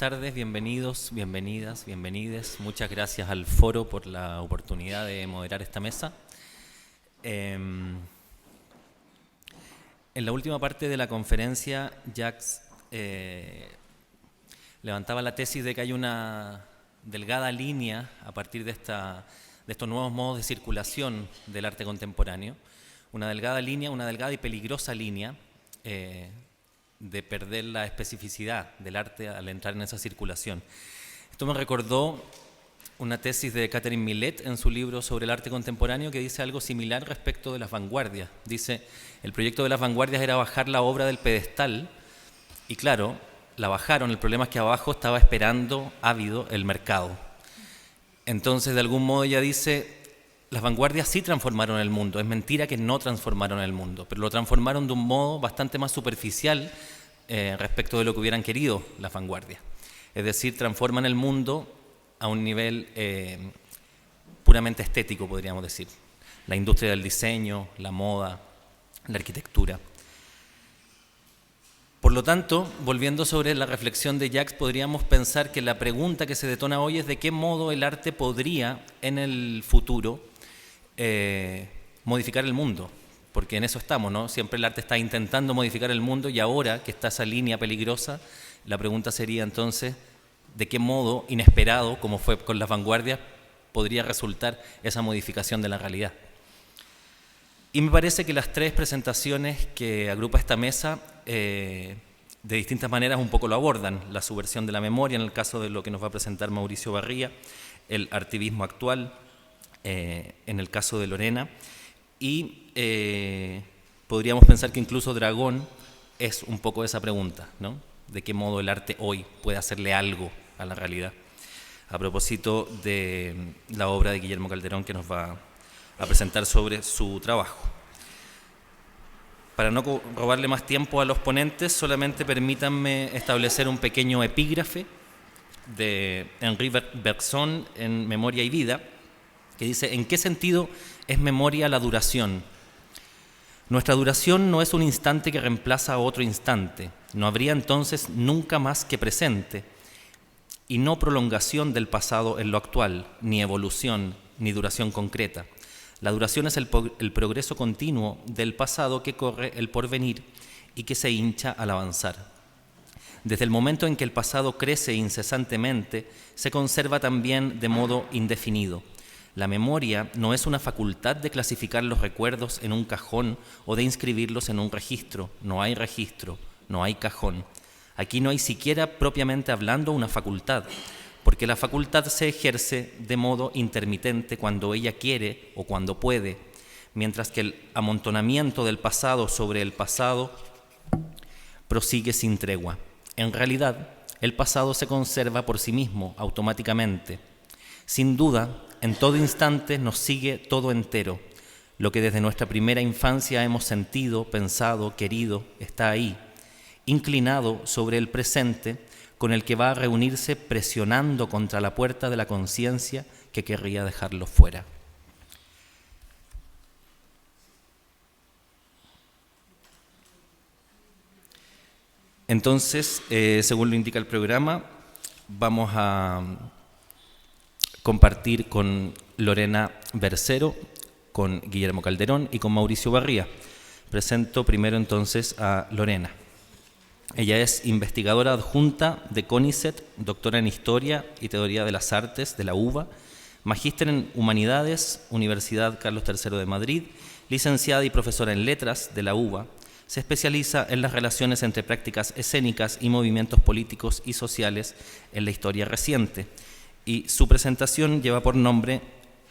tardes, bienvenidos, bienvenidas, bienvenides. Muchas gracias al foro por la oportunidad de moderar esta mesa. En la última parte de la conferencia, Jacques levantaba la tesis de que hay una delgada línea a partir de estos nuevos modos de circulación del arte contemporáneo, una delgada y peligrosa línea de perder la especificidad del arte al entrar en esa circulación. Esto me recordó una tesis de Catherine Millet en su libro sobre el arte contemporáneo que dice algo similar respecto de las vanguardias. Dice, el proyecto de las vanguardias era bajar la obra del pedestal y claro, la bajaron, el problema es que abajo estaba esperando, ávido, el mercado. Entonces, de algún modo ella dice, las vanguardias sí transformaron el mundo, es mentira que no transformaron el mundo, pero lo transformaron de un modo bastante más superficial respecto de lo que hubieran querido las vanguardias. Es decir, transforman el mundo a un nivel puramente estético, podríamos decir. La industria del diseño, la moda, la arquitectura. Por lo tanto, volviendo sobre la reflexión de Jacques, podríamos pensar que la pregunta que se detona hoy es de qué modo el arte podría, en el futuro, modificar el mundo. Porque en eso estamos, ¿no? Siempre el arte está intentando modificar el mundo y ahora que está esa línea peligrosa, la pregunta sería entonces, ¿de qué modo inesperado, como fue con las vanguardias, podría resultar esa modificación de la realidad? Y me parece que las tres presentaciones que agrupa esta mesa de distintas maneras un poco lo abordan. La subversión de la memoria, en el caso de lo que nos va a presentar Mauricio Barría, el artivismo actual, en el caso de Lorena, y podríamos pensar que incluso Dragón es un poco esa pregunta, ¿no? ¿De qué modo el arte hoy puede hacerle algo a la realidad? A propósito de la obra de Guillermo Calderón que nos va a presentar sobre su trabajo. Para no robarle más tiempo a los ponentes, solamente permítanme establecer un pequeño epígrafe de Henri Bergson en Memoria y Vida, que dice, ¿en qué sentido es memoria la duración? Nuestra duración no es un instante que reemplaza a otro instante, no habría entonces nunca más que presente, y no prolongación del pasado en lo actual, ni evolución, ni duración concreta. La duración es el progreso continuo del pasado que corre el porvenir y que se hincha al avanzar. Desde el momento en que el pasado crece incesantemente, se conserva también de modo indefinido. La memoria no es una facultad de clasificar los recuerdos en un cajón o de inscribirlos en un registro. No hay registro, no hay cajón. Aquí no hay siquiera propiamente hablando una facultad, porque la facultad se ejerce de modo intermitente cuando ella quiere o cuando puede, mientras que el amontonamiento del pasado sobre el pasado prosigue sin tregua. En realidad, el pasado se conserva por sí mismo, automáticamente. Sin duda, en todo instante nos sigue todo entero. Lo que desde nuestra primera infancia hemos sentido, pensado, querido, está ahí, inclinado sobre el presente, con el que va a reunirse presionando contra la puerta de la conciencia que querría dejarlo fuera. Entonces, según lo indica el programa, vamos a compartir con Lorena Bercero, con Guillermo Calderón y con Mauricio Barría. Presento primero entonces a Lorena. Ella es investigadora adjunta de CONICET, doctora en Historia y Teoría de las Artes de la UBA, magíster en Humanidades, Universidad Carlos III de Madrid, licenciada y profesora en Letras de la UBA. Se especializa en las relaciones entre prácticas escénicas y movimientos políticos y sociales en la historia reciente. Y su presentación lleva por nombre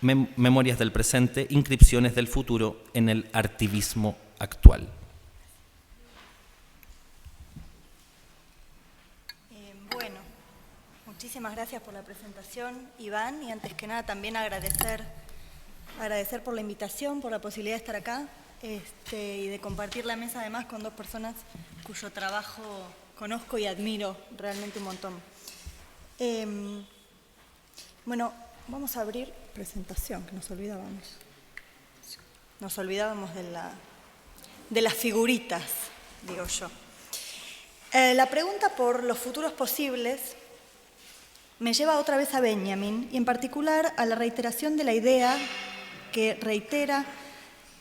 Memorias del presente, inscripciones del futuro en el artivismo actual. Bueno, muchísimas gracias por la presentación, Iván, y antes que nada también agradecer por la invitación, por la posibilidad de estar acá y de compartir la mesa además con dos personas cuyo trabajo conozco y admiro realmente un montón. Bueno, vamos a abrir presentación, que nos olvidábamos de las figuritas, digo yo. La pregunta por los futuros posibles me lleva otra vez a Benjamin y en particular a la reiteración de la idea que reitera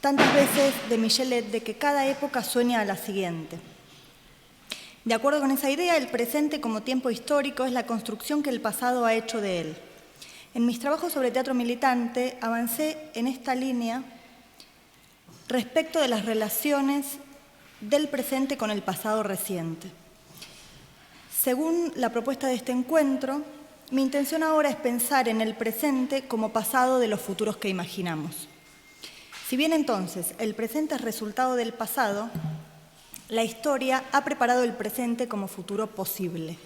tantas veces de Michelet de que cada época sueña a la siguiente. De acuerdo con esa idea, el presente como tiempo histórico es la construcción que el pasado ha hecho de él. En mis trabajos sobre teatro militante avancé en esta línea respecto de las relaciones del presente con el pasado reciente. Según la propuesta de este encuentro, mi intención ahora es pensar en el presente como pasado de los futuros que imaginamos. Si bien entonces el presente es resultado del pasado, la historia ha preparado el presente como futuro posible.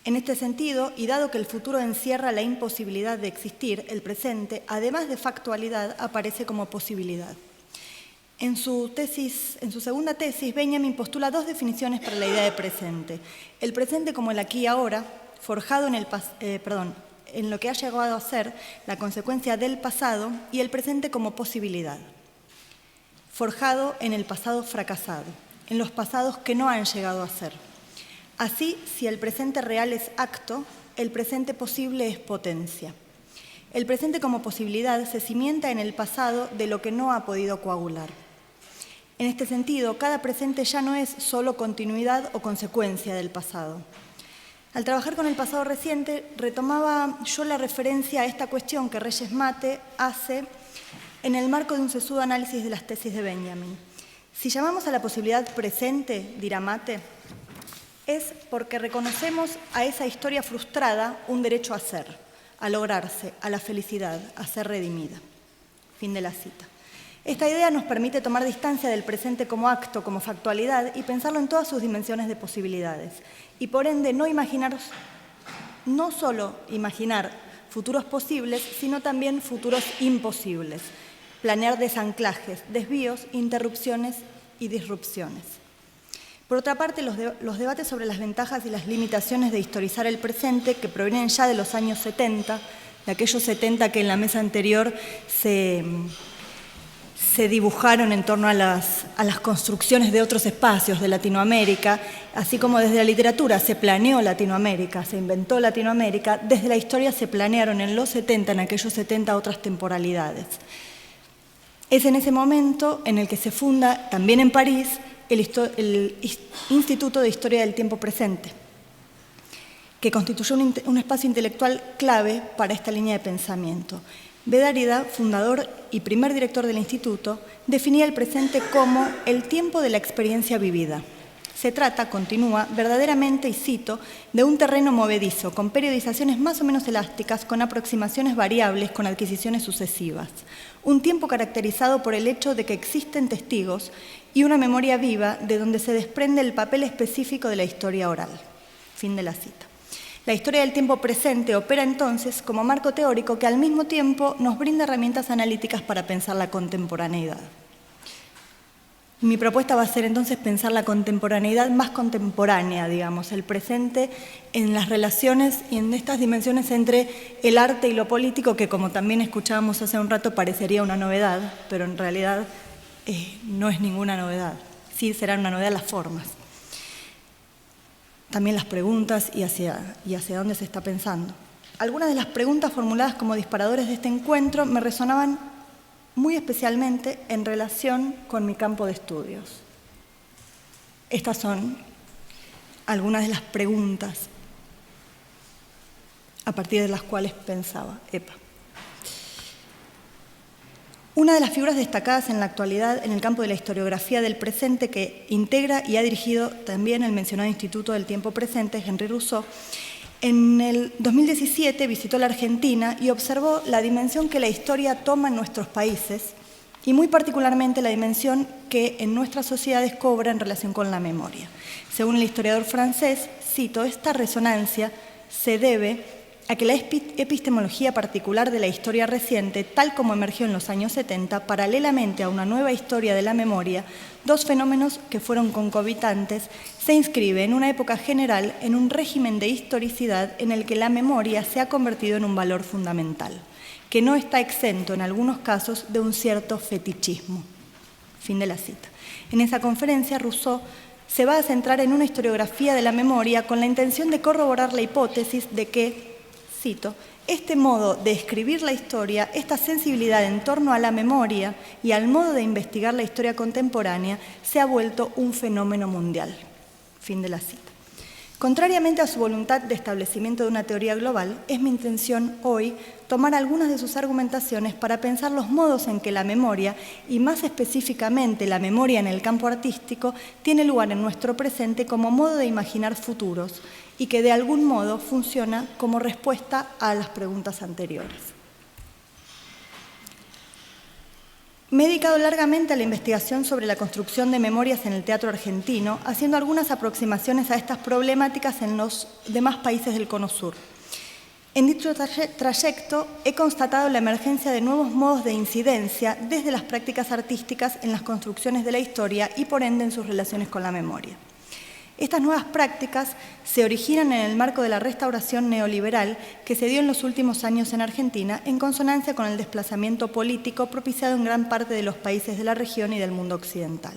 En este sentido, y dado que el futuro encierra la imposibilidad de existir, el presente, además de factualidad, aparece como posibilidad. En su segunda tesis, Benjamin postula dos definiciones para la idea de presente. El presente como el aquí y ahora, forjado en lo que ha llegado a ser la consecuencia del pasado, y el presente como posibilidad, forjado en el pasado fracasado, en los pasados que no han llegado a ser. Así, si el presente real es acto, el presente posible es potencia. El presente como posibilidad se cimienta en el pasado de lo que no ha podido coagular. En este sentido, cada presente ya no es solo continuidad o consecuencia del pasado. Al trabajar con el pasado reciente, retomaba yo la referencia a esta cuestión que Reyes Mate hace en el marco de un sesudo análisis de las tesis de Benjamin. Si llamamos a la posibilidad presente, dirá Mate, es porque reconocemos a esa historia frustrada un derecho a ser, a lograrse, a la felicidad, a ser redimida. Fin de la cita. Esta idea nos permite tomar distancia del presente como acto, como factualidad, y pensarlo en todas sus dimensiones de posibilidades. Y por ende no solo imaginar futuros posibles, sino también futuros imposibles. Planear desanclajes, desvíos, interrupciones y disrupciones. Por otra parte, los debates sobre las ventajas y las limitaciones de historizar el presente, que provienen ya de los años 70, de aquellos 70 que en la mesa anterior se dibujaron en torno a las construcciones de otros espacios de Latinoamérica, así como desde la literatura se planeó Latinoamérica, se inventó Latinoamérica, desde la historia se planearon en los 70, en aquellos 70, otras temporalidades. Es en ese momento en el que se funda, también en París, el Instituto de Historia del Tiempo Presente, que constituyó un espacio intelectual clave para esta línea de pensamiento. B. Derrida, fundador y primer director del instituto, definía el presente como el tiempo de la experiencia vivida. Se trata, continúa, verdaderamente, y cito, de un terreno movedizo, con periodizaciones más o menos elásticas, con aproximaciones variables, con adquisiciones sucesivas. Un tiempo caracterizado por el hecho de que existen testigos y una memoria viva de donde se desprende el papel específico de la historia oral. Fin de la cita. La historia del tiempo presente opera entonces como marco teórico que al mismo tiempo nos brinda herramientas analíticas para pensar la contemporaneidad. Mi propuesta va a ser entonces pensar la contemporaneidad más contemporánea, digamos, el presente en las relaciones y en estas dimensiones entre el arte y lo político, que como también escuchábamos hace un rato parecería una novedad, pero en realidad no es ninguna novedad. Sí será una novedad las formas. También las preguntas y hacia dónde se está pensando. Algunas de las preguntas formuladas como disparadores de este encuentro me resonaban muy especialmente en relación con mi campo de estudios. Estas son algunas de las preguntas a partir de las cuales pensaba. Una de las figuras destacadas en la actualidad en el campo de la historiografía del presente que integra y ha dirigido también el mencionado Instituto del Tiempo Presente es Henri Rousseau. En el 2017 visitó la Argentina y observó la dimensión que la historia toma en nuestros países y muy particularmente la dimensión que en nuestras sociedades cobra en relación con la memoria. Según el historiador francés, cito, esta resonancia se debe a que la epistemología particular de la historia reciente, tal como emergió en los años 70, paralelamente a una nueva historia de la memoria, dos fenómenos que fueron concomitantes, se inscribe en una época general en un régimen de historicidad en el que la memoria se ha convertido en un valor fundamental, que no está exento en algunos casos de un cierto fetichismo. Fin de la cita. En esa conferencia, Rousseau se va a centrar en una historiografía de la memoria con la intención de corroborar la hipótesis de que, cito, este modo de escribir la historia, esta sensibilidad en torno a la memoria y al modo de investigar la historia contemporánea se ha vuelto un fenómeno mundial. Fin de la cita. Contrariamente a su voluntad de establecimiento de una teoría global, es mi intención hoy tomar algunas de sus argumentaciones para pensar los modos en que la memoria, y más específicamente la memoria en el campo artístico, tiene lugar en nuestro presente como modo de imaginar futuros y que de algún modo funciona como respuesta a las preguntas anteriores. Me he dedicado largamente a la investigación sobre la construcción de memorias en el teatro argentino, haciendo algunas aproximaciones a estas problemáticas en los demás países del Cono Sur. En dicho trayecto he constatado la emergencia de nuevos modos de incidencia desde las prácticas artísticas en las construcciones de la historia y por ende en sus relaciones con la memoria. Estas nuevas prácticas se originan en el marco de la restauración neoliberal que se dio en los últimos años en Argentina en consonancia con el desplazamiento político propiciado en gran parte de los países de la región y del mundo occidental.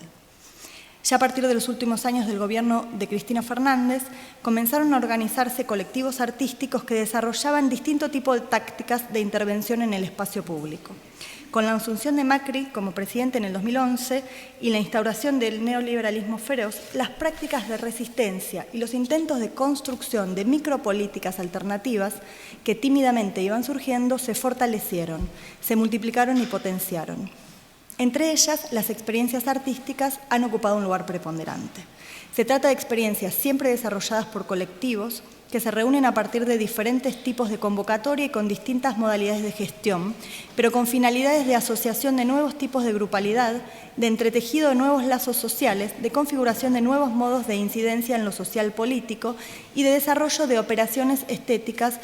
Ya a partir de los últimos años del gobierno de Cristina Fernández, comenzaron a organizarse colectivos artísticos que desarrollaban distinto tipo de tácticas de intervención en el espacio público. Con la asunción de Macri como presidente en el 2011 y la instauración del neoliberalismo feroz, las prácticas de resistencia y los intentos de construcción de micropolíticas alternativas que tímidamente iban surgiendo se fortalecieron, se multiplicaron y potenciaron. Entre ellas, las experiencias artísticas han ocupado un lugar preponderante. Se trata de experiencias siempre desarrolladas por colectivos que se reúnen a partir de diferentes tipos de convocatoria y con distintas modalidades de gestión, pero con finalidades de asociación de nuevos tipos de grupalidad, de entretejido de nuevos lazos sociales, de configuración de nuevos modos de incidencia en lo social político y de desarrollo de operaciones estéticas,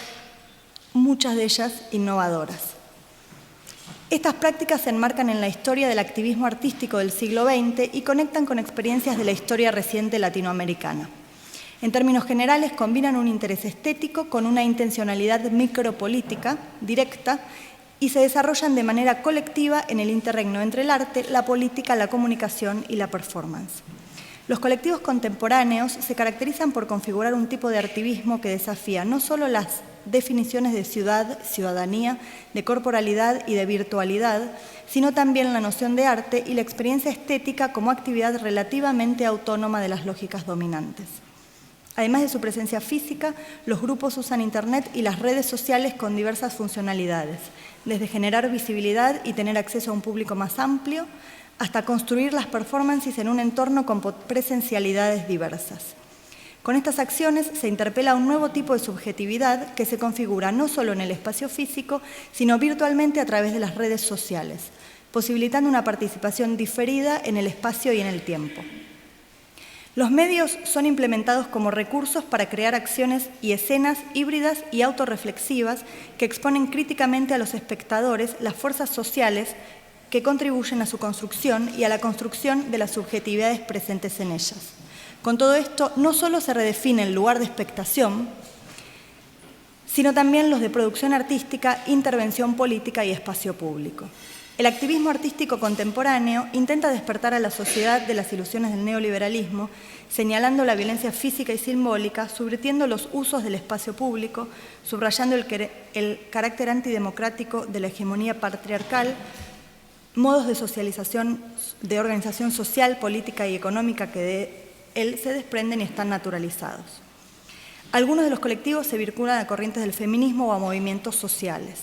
muchas de ellas innovadoras. Estas prácticas se enmarcan en la historia del activismo artístico del siglo XX y conectan con experiencias de la historia reciente latinoamericana. En términos generales, combinan un interés estético con una intencionalidad micropolítica directa y se desarrollan de manera colectiva en el interregno entre el arte, la política, la comunicación y la performance. Los colectivos contemporáneos se caracterizan por configurar un tipo de artivismo que desafía no solo las definiciones de ciudad, ciudadanía, de corporalidad y de virtualidad, sino también la noción de arte y la experiencia estética como actividad relativamente autónoma de las lógicas dominantes. Además de su presencia física, los grupos usan Internet y las redes sociales con diversas funcionalidades, desde generar visibilidad y tener acceso a un público más amplio, hasta construir las performances en un entorno con presencialidades diversas. Con estas acciones se interpela un nuevo tipo de subjetividad que se configura no solo en el espacio físico, sino virtualmente a través de las redes sociales, posibilitando una participación diferida en el espacio y en el tiempo. Los medios son implementados como recursos para crear acciones y escenas híbridas y autorreflexivas que exponen críticamente a los espectadores las fuerzas sociales que contribuyen a su construcción y a la construcción de las subjetividades presentes en ellas. Con todo esto, no solo se redefine el lugar de expectación, sino también los de producción artística, intervención política y espacio público. El activismo artístico contemporáneo intenta despertar a la sociedad de las ilusiones del neoliberalismo, señalando la violencia física y simbólica, subvirtiendo los usos del espacio público, subrayando el carácter antidemocrático de la hegemonía patriarcal, modos de socialización, de organización social, política y económica que de él se desprenden y están naturalizados. Algunos de los colectivos se vinculan a corrientes del feminismo o a movimientos sociales.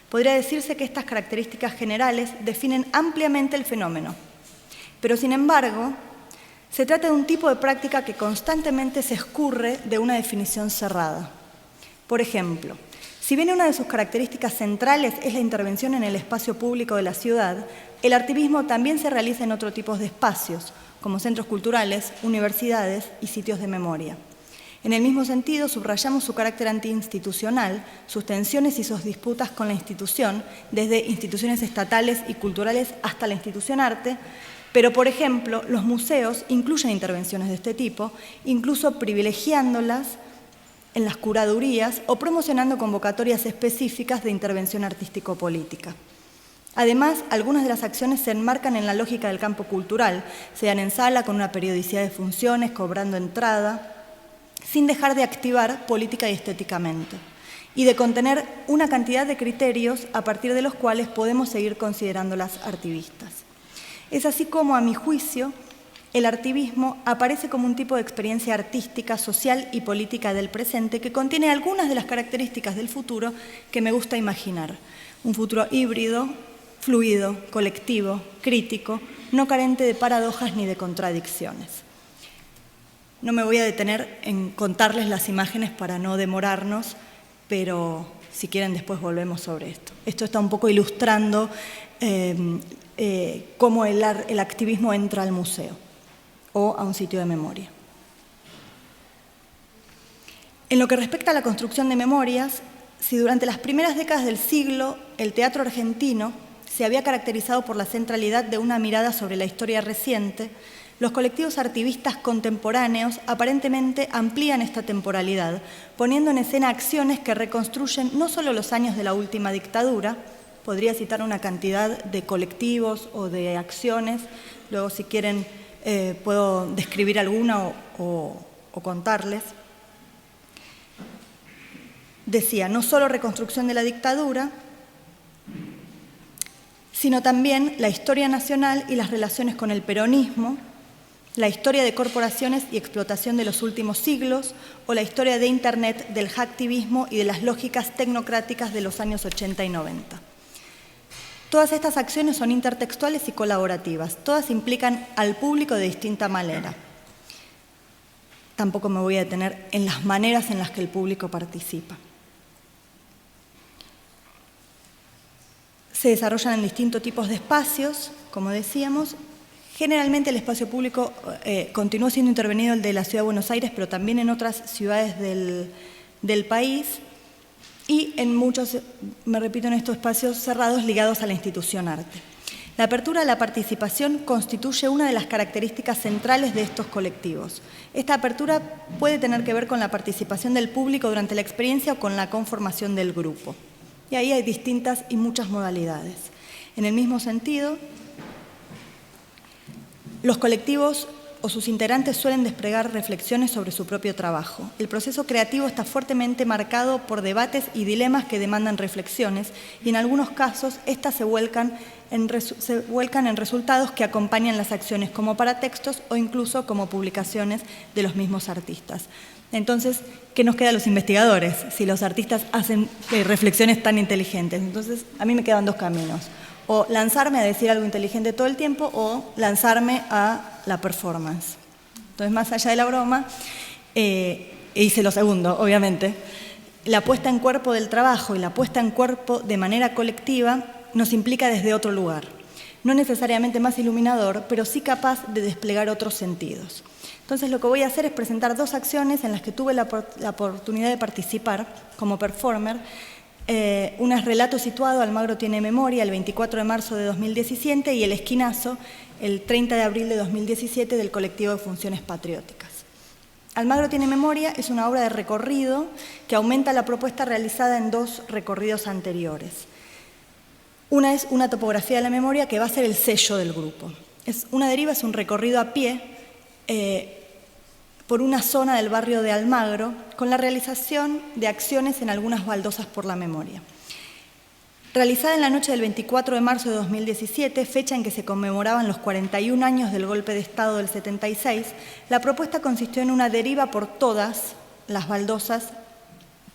Podría decirse que estas características generales definen ampliamente el fenómeno, pero sin embargo, se trata de un tipo de práctica que constantemente se escurre de una definición cerrada. Por ejemplo, si bien una de sus características centrales es la intervención en el espacio público de la ciudad, el artivismo también se realiza en otros tipos de espacios, como centros culturales, universidades y sitios de memoria. En el mismo sentido, subrayamos su carácter antiinstitucional, sus tensiones y sus disputas con la institución, desde instituciones estatales y culturales hasta la institución arte, pero, por ejemplo, los museos incluyen intervenciones de este tipo, incluso privilegiándolas en las curadurías o promocionando convocatorias específicas de intervención artístico-política. Además, algunas de las acciones se enmarcan en la lógica del campo cultural, se dan en sala con una periodicidad de funciones, cobrando entrada, sin dejar de activar política y estéticamente, y de contener una cantidad de criterios a partir de los cuales podemos seguir considerándolas artivistas. Es así como, a mi juicio, el artivismo aparece como un tipo de experiencia artística, social y política del presente que contiene algunas de las características del futuro que me gusta imaginar. Un futuro híbrido, fluido, colectivo, crítico, no carente de paradojas ni de contradicciones. No me voy a detener en contarles las imágenes para no demorarnos, pero si quieren después volvemos sobre esto. Esto está un poco ilustrando cómo el activismo entra al museo o a un sitio de memoria. En lo que respecta a la construcción de memorias, si durante las primeras décadas del siglo el teatro argentino se había caracterizado por la centralidad de una mirada sobre la historia reciente, los colectivos artivistas contemporáneos aparentemente amplían esta temporalidad, poniendo en escena acciones que reconstruyen no solo los años de la última dictadura, podría citar una cantidad de colectivos o de acciones, luego si quieren puedo describir alguna o contarles. Decía, no solo reconstrucción de la dictadura, sino también la historia nacional y las relaciones con el peronismo, la historia de corporaciones y explotación de los últimos siglos, o la historia de Internet, del hacktivismo y de las lógicas tecnocráticas de los años 80 y 90. Todas estas acciones son intertextuales y colaborativas, todas implican al público de distinta manera. Tampoco me voy a detener en las maneras en las que el público participa. Se desarrollan en distintos tipos de espacios, como decíamos. Generalmente el espacio público continúa siendo intervenido el de la Ciudad de Buenos Aires, pero también en otras ciudades del país. Y en muchos, me repito, en estos espacios cerrados ligados a la institución arte. La apertura a la participación constituye una de las características centrales de estos colectivos. Esta apertura puede tener que ver con la participación del público durante la experiencia o con la conformación del grupo. Y ahí hay distintas y muchas modalidades. En el mismo sentido, los colectivos o sus integrantes suelen desplegar reflexiones sobre su propio trabajo. El proceso creativo está fuertemente marcado por debates y dilemas que demandan reflexiones y en algunos casos estas se vuelcan en resultados que acompañan las acciones como paratextos o incluso como publicaciones de los mismos artistas. Entonces, ¿qué nos queda a los investigadores si los artistas hacen reflexiones tan inteligentes? Entonces, a mí me quedan dos caminos. O lanzarme a decir algo inteligente todo el tiempo o lanzarme a la performance. Entonces, más allá de la broma, hice lo segundo, obviamente. La puesta en cuerpo del trabajo y la puesta en cuerpo de manera colectiva nos implica desde otro lugar. No necesariamente más iluminador, pero sí capaz de desplegar otros sentidos. Entonces, lo que voy a hacer es presentar dos acciones en las que tuve la oportunidad de participar como performer. Una es Relato Situado, Almagro tiene memoria, el 24 de marzo de 2017, y El Esquinazo, el 30 de abril de 2017, del colectivo de Funciones Patrióticas. Almagro tiene memoria es una obra de recorrido que aumenta la propuesta realizada en dos recorridos anteriores. Una es una topografía de la memoria que va a ser el sello del grupo. Una deriva es un recorrido a pie por una zona del barrio de Almagro, con la realización de acciones en algunas baldosas por la memoria. Realizada en la noche del 24 de marzo de 2017, fecha en que se conmemoraban los 41 años del golpe de Estado del 76, la propuesta consistió en una deriva por todas las baldosas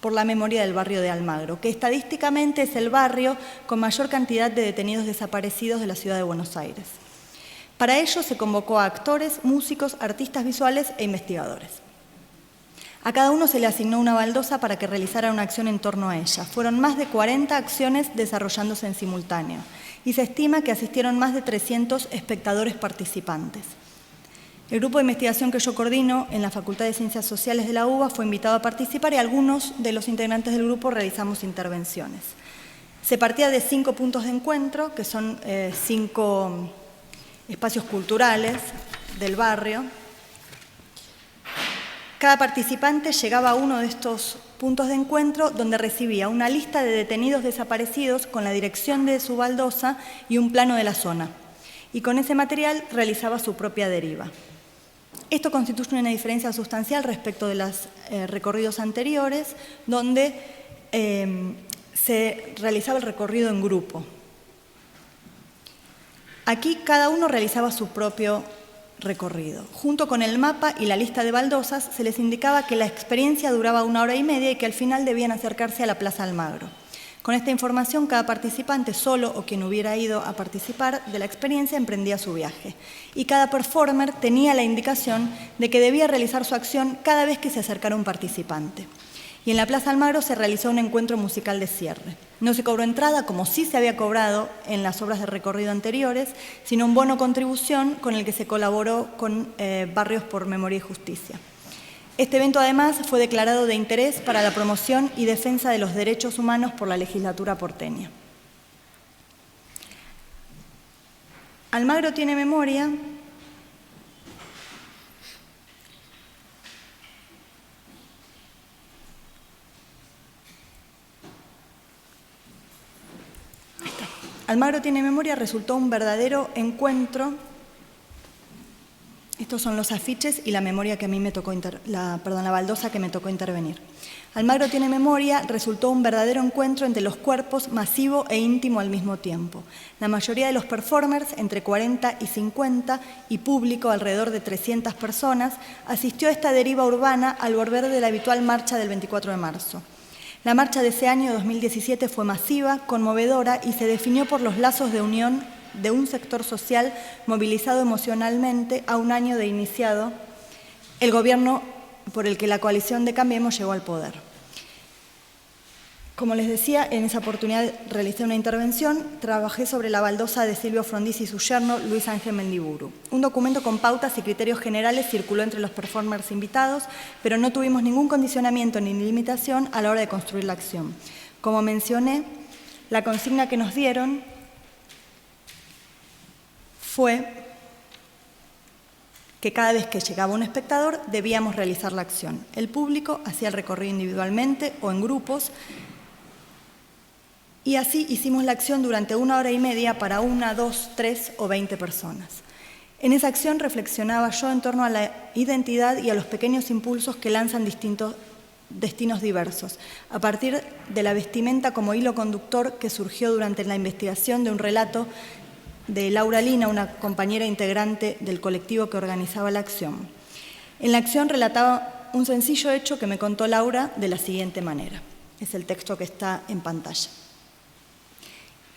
por la memoria del barrio de Almagro, que estadísticamente es el barrio con mayor cantidad de detenidos desaparecidos de la ciudad de Buenos Aires. Para ello se convocó a actores, músicos, artistas visuales e investigadores. A cada uno se le asignó una baldosa para que realizara una acción en torno a ella. Fueron más de 40 acciones desarrollándose en simultáneo y se estima que asistieron más de 300 espectadores participantes. El grupo de investigación que yo coordino en la Facultad de Ciencias Sociales de la UBA fue invitado a participar y algunos de los integrantes del grupo realizamos intervenciones. Se partía de 5 puntos de encuentro, que son 5 espacios culturales del barrio. Cada participante llegaba a uno de estos puntos de encuentro donde recibía una lista de detenidos desaparecidos con la dirección de su baldosa y un plano de la zona. Y con ese material realizaba su propia deriva. Esto constituye una diferencia sustancial respecto de los recorridos anteriores, donde se realizaba el recorrido en grupo. Aquí cada uno realizaba su propio recorrido. Junto con el mapa y la lista de baldosas se les indicaba que la experiencia duraba 1 hora y media y que al final debían acercarse a la Plaza Almagro. Con esta información, cada participante, solo o quien hubiera ido a participar de la experiencia, emprendía su viaje. Y cada performer tenía la indicación de que debía realizar su acción cada vez que se acercara un participante. Y en la Plaza Almagro se realizó un encuentro musical de cierre. No se cobró entrada, como sí se había cobrado en las obras de recorrido anteriores, sino un bono contribución con el que se colaboró con Barrios por Memoria y Justicia. Este evento, además, fue declarado de interés para la promoción y defensa de los derechos humanos por la legislatura porteña. Almagro tiene memoria. Almagro tiene memoria resultó un verdadero encuentro. Estos son los afiches y la memoria que a mí me tocó la baldosa que me tocó intervenir. Almagro tiene memoria resultó un verdadero encuentro entre los cuerpos, masivo e íntimo al mismo tiempo. La mayoría de los performers, entre 40 y 50, y público, alrededor de 300 personas, asistió a esta deriva urbana al volver de la habitual marcha del 24 de marzo. La marcha de ese año 2017 fue masiva, conmovedora y se definió por los lazos de unión de un sector social movilizado emocionalmente a un año de iniciado el gobierno por el que la coalición de Cambiemos llegó al poder. Como les decía, en esa oportunidad realicé una intervención, trabajé sobre la baldosa de Silvio Frondizi y su yerno, Luis Ángel Mendiburu. Un documento con pautas y criterios generales circuló entre los performers invitados, pero no tuvimos ningún condicionamiento ni limitación a la hora de construir la acción. Como mencioné, la consigna que nos dieron fue que cada vez que llegaba un espectador debíamos realizar la acción. El público hacía el recorrido individualmente o en grupos, y así hicimos la acción durante 1 hora y media para 1, 2, 3 o 20 personas. En esa acción reflexionaba yo en torno a la identidad y a los pequeños impulsos que lanzan distintos destinos diversos, a partir de la vestimenta como hilo conductor que surgió durante la investigación de un relato de Laura Lina, una compañera integrante del colectivo que organizaba la acción. En la acción relataba un sencillo hecho que me contó Laura de la siguiente manera. Es el texto que está en pantalla.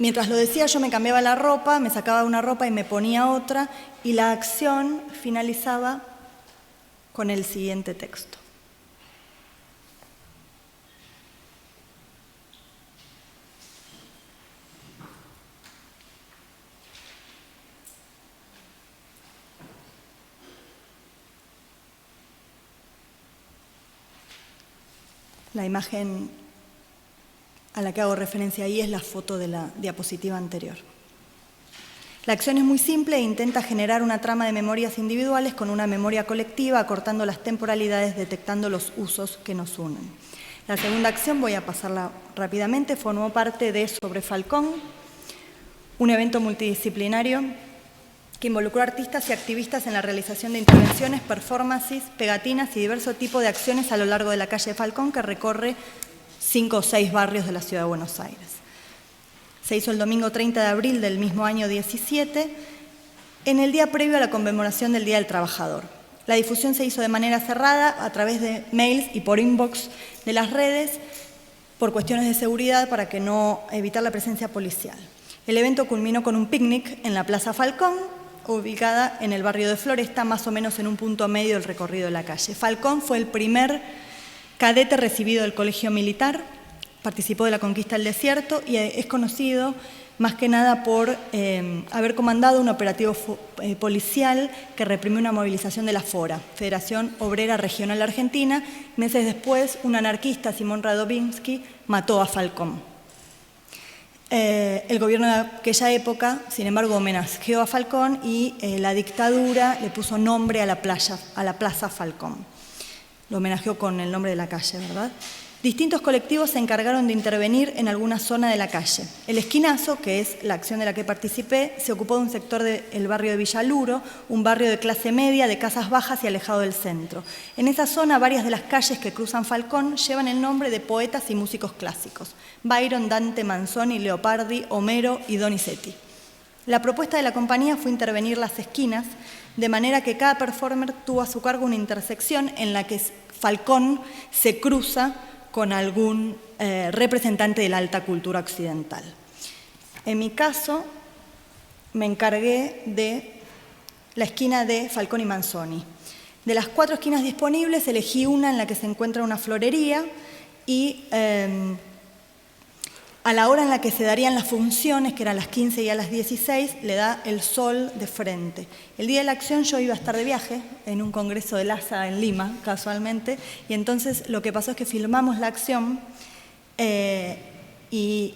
Mientras lo decía, yo me cambiaba la ropa, me sacaba una ropa y me ponía otra, y la acción finalizaba con el siguiente texto. La imagen a la que hago referencia ahí es la foto de la diapositiva anterior. La acción es muy simple e intenta generar una trama de memorias individuales con una memoria colectiva, acortando las temporalidades, detectando los usos que nos unen. La segunda acción, voy a pasarla rápidamente, formó parte de Sobre Falcón, un evento multidisciplinario que involucró artistas y activistas en la realización de intervenciones, performances, pegatinas y diverso tipo de acciones a lo largo de la calle Falcón, que recorre 5 o 6 barrios de la ciudad de Buenos Aires. Se hizo el domingo 30 de abril del mismo año 17, en el día previo a la conmemoración del Día del Trabajador. La difusión se hizo de manera cerrada, a través de mails y por inbox de las redes, por cuestiones de seguridad para que no evitar la presencia policial. El evento culminó con un picnic en la Plaza Falcón, ubicada en el barrio de Floresta, más o menos en un punto medio del recorrido de la calle. Falcón fue el primer cadete recibido del colegio militar, participó de la conquista del desierto y es conocido más que nada por haber comandado un operativo policial que reprimió una movilización de la FORA, Federación Obrera Regional Argentina. Meses después, un anarquista, Simón Radovinsky, mató a Falcón. El gobierno de aquella época, sin embargo, homenajeó a Falcón y la dictadura le puso nombre a la Plaza Falcón. lo homenajeó con el nombre de la calle, ¿verdad? Distintos colectivos se encargaron de intervenir en alguna zona de la calle. El Esquinazo, que es la acción de la que participé, se ocupó de un sector del barrio de Villaluro, un barrio de clase media, de casas bajas y alejado del centro. En esa zona, varias de las calles que cruzan Falcón llevan el nombre de poetas y músicos clásicos: Byron, Dante, Manzoni, Leopardi, Homero y Donizetti. La propuesta de la compañía fue intervenir las esquinas, de manera que cada performer tuvo a su cargo una intersección en la que Falcón se cruza con algún representante de la alta cultura occidental. En mi caso, me encargué de la esquina de Falcón y Manzoni. De las 4 esquinas disponibles, elegí una en la que se encuentra una florería y a la hora en la que se darían las funciones, que eran las 15 y a las 16, le da el sol de frente. El día de la acción yo iba a estar de viaje en un congreso de LASA en Lima, casualmente, y entonces lo que pasó es que filmamos la acción y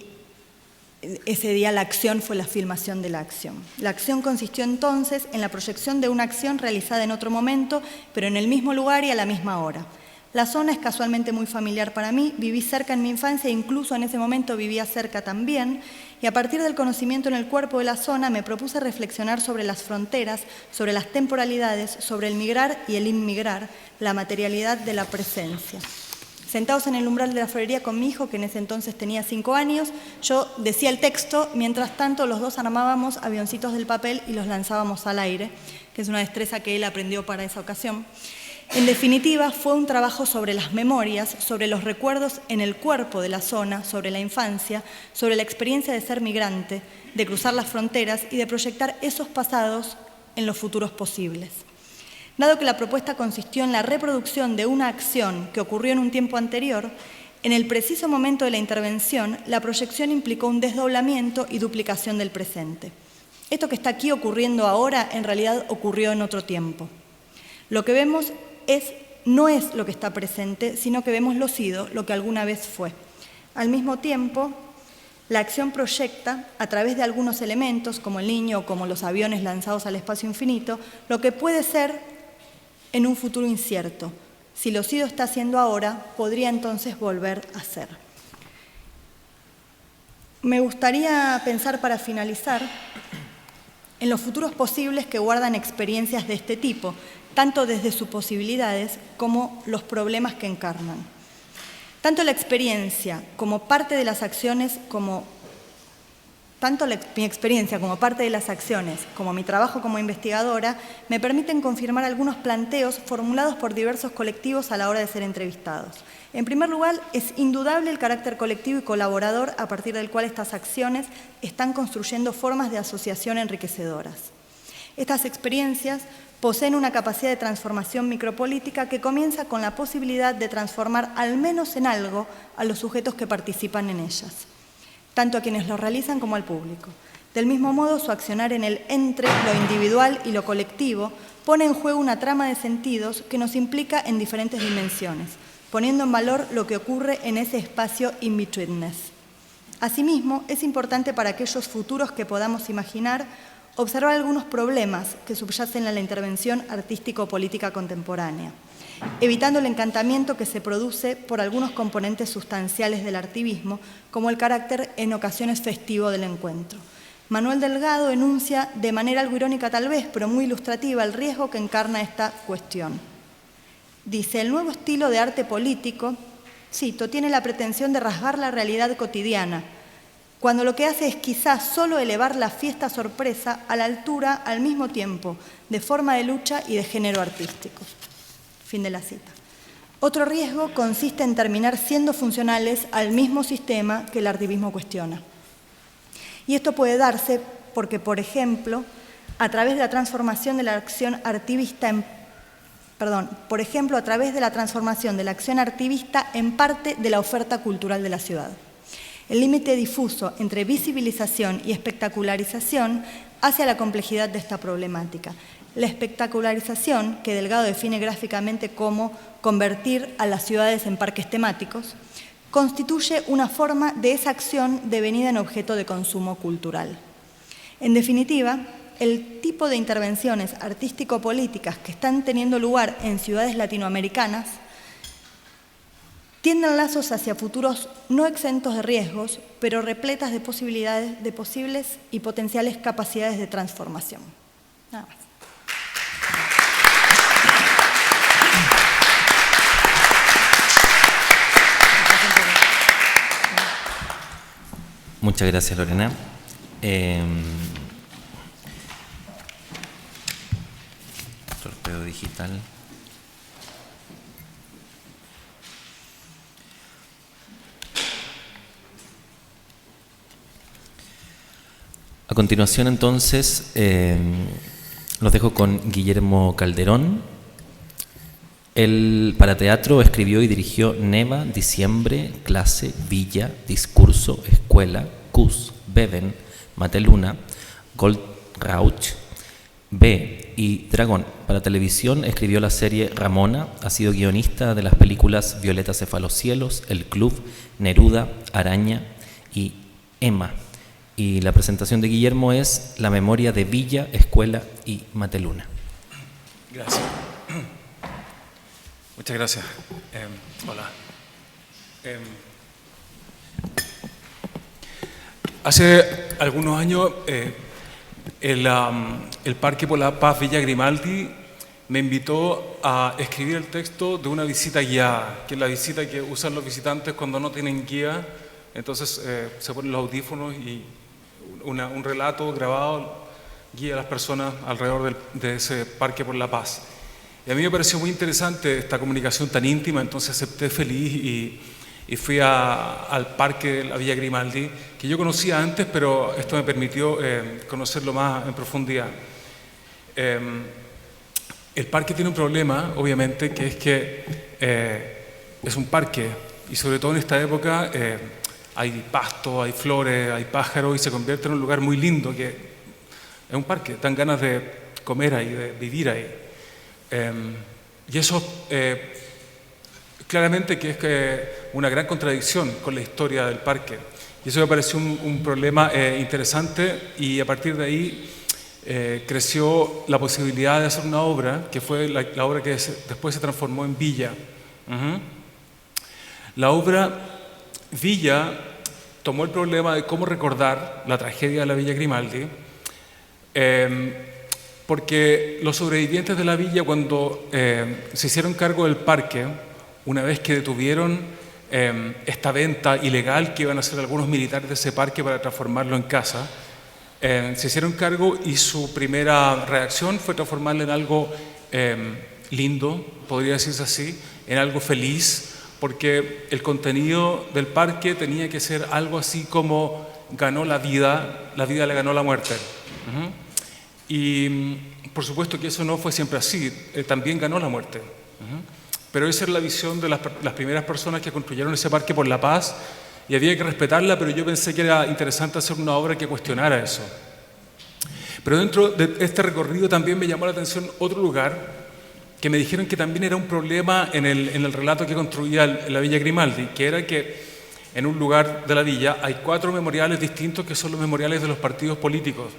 ese día la acción fue la filmación de la acción. La acción consistió entonces en la proyección de una acción realizada en otro momento, pero en el mismo lugar y a la misma hora. La zona es casualmente muy familiar para mí, viví cerca en mi infancia e incluso en ese momento vivía cerca también, y a partir del conocimiento en el cuerpo de la zona me propuse reflexionar sobre las fronteras, sobre las temporalidades, sobre el migrar y el inmigrar, la materialidad de la presencia. Sentados en el umbral de la florería con mi hijo, que en ese entonces tenía 5 años, yo decía el texto, mientras tanto los dos armábamos avioncitos del papel y los lanzábamos al aire, que es una destreza que él aprendió para esa ocasión. En definitiva, fue un trabajo sobre las memorias, sobre los recuerdos en el cuerpo de la zona, sobre la infancia, sobre la experiencia de ser migrante, de cruzar las fronteras y de proyectar esos pasados en los futuros posibles. Dado que la propuesta consistió en la reproducción de una acción que ocurrió en un tiempo anterior, en el preciso momento de la intervención, la proyección implicó un desdoblamiento y duplicación del presente. Esto que está aquí ocurriendo ahora, en realidad ocurrió en otro tiempo. Lo que vemos no es lo que está presente, sino que vemos lo sido, lo que alguna vez fue. Al mismo tiempo, la acción proyecta, a través de algunos elementos, como el niño o como los aviones lanzados al espacio infinito, lo que puede ser en un futuro incierto. Si lo sido está haciendo ahora, podría entonces volver a ser. Me gustaría pensar, para finalizar, en los futuros posibles que guardan experiencias de este tipo, tanto desde sus posibilidades como los problemas que encarnan. Tanto la experiencia como parte de las acciones, mi experiencia como parte de las acciones, como mi trabajo como investigadora, me permiten confirmar algunos planteos formulados por diversos colectivos a la hora de ser entrevistados. En primer lugar, es indudable el carácter colectivo y colaborador a partir del cual estas acciones están construyendo formas de asociación enriquecedoras. Estas experiencias poseen una capacidad de transformación micropolítica que comienza con la posibilidad de transformar al menos en algo a los sujetos que participan en ellas, tanto a quienes lo realizan como al público. Del mismo modo, su accionar en el entre lo individual y lo colectivo pone en juego una trama de sentidos que nos implica en diferentes dimensiones, poniendo en valor lo que ocurre en ese espacio in-betweenness. Asimismo, es importante para aquellos futuros que podamos imaginar observar algunos problemas que subyacen en la intervención artístico-política contemporánea, evitando el encantamiento que se produce por algunos componentes sustanciales del artivismo, como el carácter en ocasiones festivo del encuentro. Manuel Delgado enuncia, de manera algo irónica tal vez, pero muy ilustrativa, el riesgo que encarna esta cuestión. Dice: el nuevo estilo de arte político, cito, tiene la pretensión de rasgar la realidad cotidiana, cuando lo que hace es quizás solo elevar la fiesta sorpresa a la altura, al mismo tiempo, de forma de lucha y de género artístico. Fin de la cita. Otro riesgo consiste en terminar siendo funcionales al mismo sistema que el artivismo cuestiona. Y esto puede darse porque, por ejemplo, a través de la transformación de la acción artivista en parte de la oferta cultural de la ciudad. El límite difuso entre visibilización y espectacularización hace a la complejidad de esta problemática. La espectacularización, que Delgado define gráficamente como convertir a las ciudades en parques temáticos, constituye una forma de esa acción devenida en objeto de consumo cultural. En definitiva, el tipo de intervenciones artístico-políticas que están teniendo lugar en ciudades latinoamericanas tienden lazos hacia futuros no exentos de riesgos, pero repletas de posibilidades, de posibles y potenciales capacidades de transformación. Nada más. Muchas gracias, Lorena. Torpedo digital. A continuación, entonces, los dejo con Guillermo Calderón. Él, para teatro, escribió y dirigió Neva, Diciembre, Clase, Villa, Discurso, Escuela, Cus, Beben, Mateluna, Goldrauch, B y Dragón. Para televisión escribió la serie Ramona, ha sido guionista de las películas Violeta Cefalocielos, El Club, Neruda, Araña y Emma. Y la presentación de Guillermo es La memoria de Villa, Escuela y Mateluna. Gracias. Muchas gracias. Hola. Hace algunos años el Parque por la Paz Villa Grimaldi me invitó a escribir el texto de una visita guiada, que es la visita que usan los visitantes cuando no tienen guía. Entonces se ponen los audífonos y un relato grabado guía a las personas alrededor de ese Parque por la Paz. Y a mí me pareció muy interesante esta comunicación tan íntima, entonces acepté feliz y fui al Parque de la Villa Grimaldi, que yo conocía antes, pero esto me permitió conocerlo más en profundidad. El parque tiene un problema, obviamente, que es que es un parque, y sobre todo en esta época hay pasto, hay flores, hay pájaros, y se convierte en un lugar muy lindo, que es un parque, dan ganas de comer ahí, de vivir ahí. Y eso claramente que es una gran contradicción con la historia del parque. Y eso me pareció un problema interesante, y a partir de ahí creció la posibilidad de hacer una obra, que fue la obra que después se transformó en Villa. La obra Villa tomó el problema de cómo recordar la tragedia de la Villa Grimaldi, porque los sobrevivientes de la villa, cuando se hicieron cargo del parque, una vez que detuvieron esta venta ilegal que iban a hacer algunos militares de ese parque para transformarlo en casa, se hicieron cargo, y su primera reacción fue transformarlo en algo lindo, podría decirse así, en algo feliz, porque el contenido del parque tenía que ser algo así como ganó la vida le ganó la muerte. Y por supuesto que eso no fue siempre así, también ganó la muerte. Pero esa era la visión de las primeras personas que construyeron ese Parque por la Paz, y había que respetarla, pero yo pensé que era interesante hacer una obra que cuestionara eso. Pero dentro de este recorrido también me llamó la atención otro lugar, que me dijeron que también era un problema en el relato que construía la Villa Grimaldi, que era que en un lugar de la villa hay 4 memoriales distintos que son los memoriales de los partidos políticos.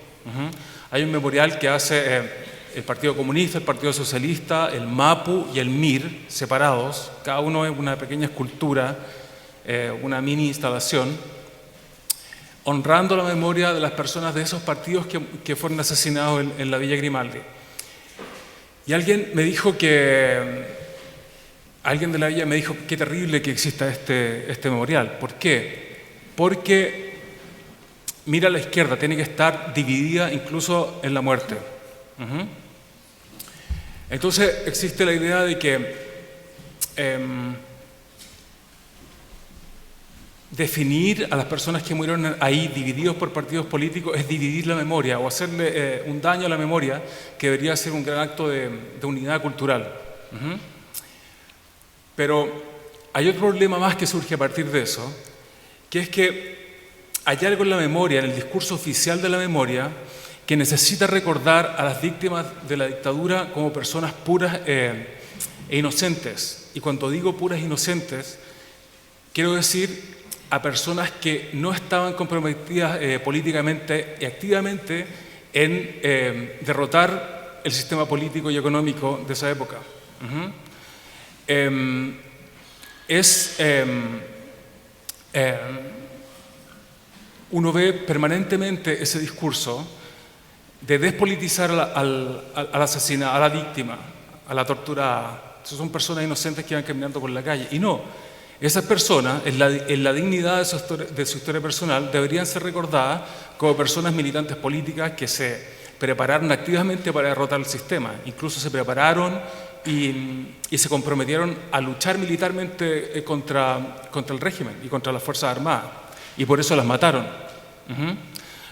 Hay un memorial que hace el Partido Comunista, el Partido Socialista, el MAPU y el MIR, separados. Cada uno es una pequeña escultura, una mini instalación, honrando la memoria de las personas de esos partidos que fueron asesinados en la Villa Grimaldi. Y alguien de la villa me dijo, qué terrible que exista este memorial. ¿Por qué? Porque mira a la izquierda, tiene que estar dividida incluso en la muerte. Entonces existe la idea de que definir a las personas que murieron ahí divididos por partidos políticos es dividir la memoria o hacerle un daño a la memoria, que debería ser un gran acto de unidad cultural. Pero hay otro problema más que surge a partir de eso, que es que hay algo en la memoria, en el discurso oficial de la memoria, que necesita recordar a las víctimas de la dictadura como personas puras e inocentes. Y cuando digo puras e inocentes, quiero decir a personas que no estaban comprometidas políticamente y activamente en derrotar el sistema político y económico de esa época. es, uno ve permanentemente ese discurso de despolitizar al asesino, a la víctima, a la torturada. Son personas inocentes que van caminando por la calle. Y no, esas personas, en la dignidad de su historia personal, deberían ser recordadas como personas militantes políticas que se prepararon activamente para derrotar el sistema. Incluso se prepararon y se comprometieron a luchar militarmente contra el régimen y contra las Fuerzas Armadas. Y por eso las mataron.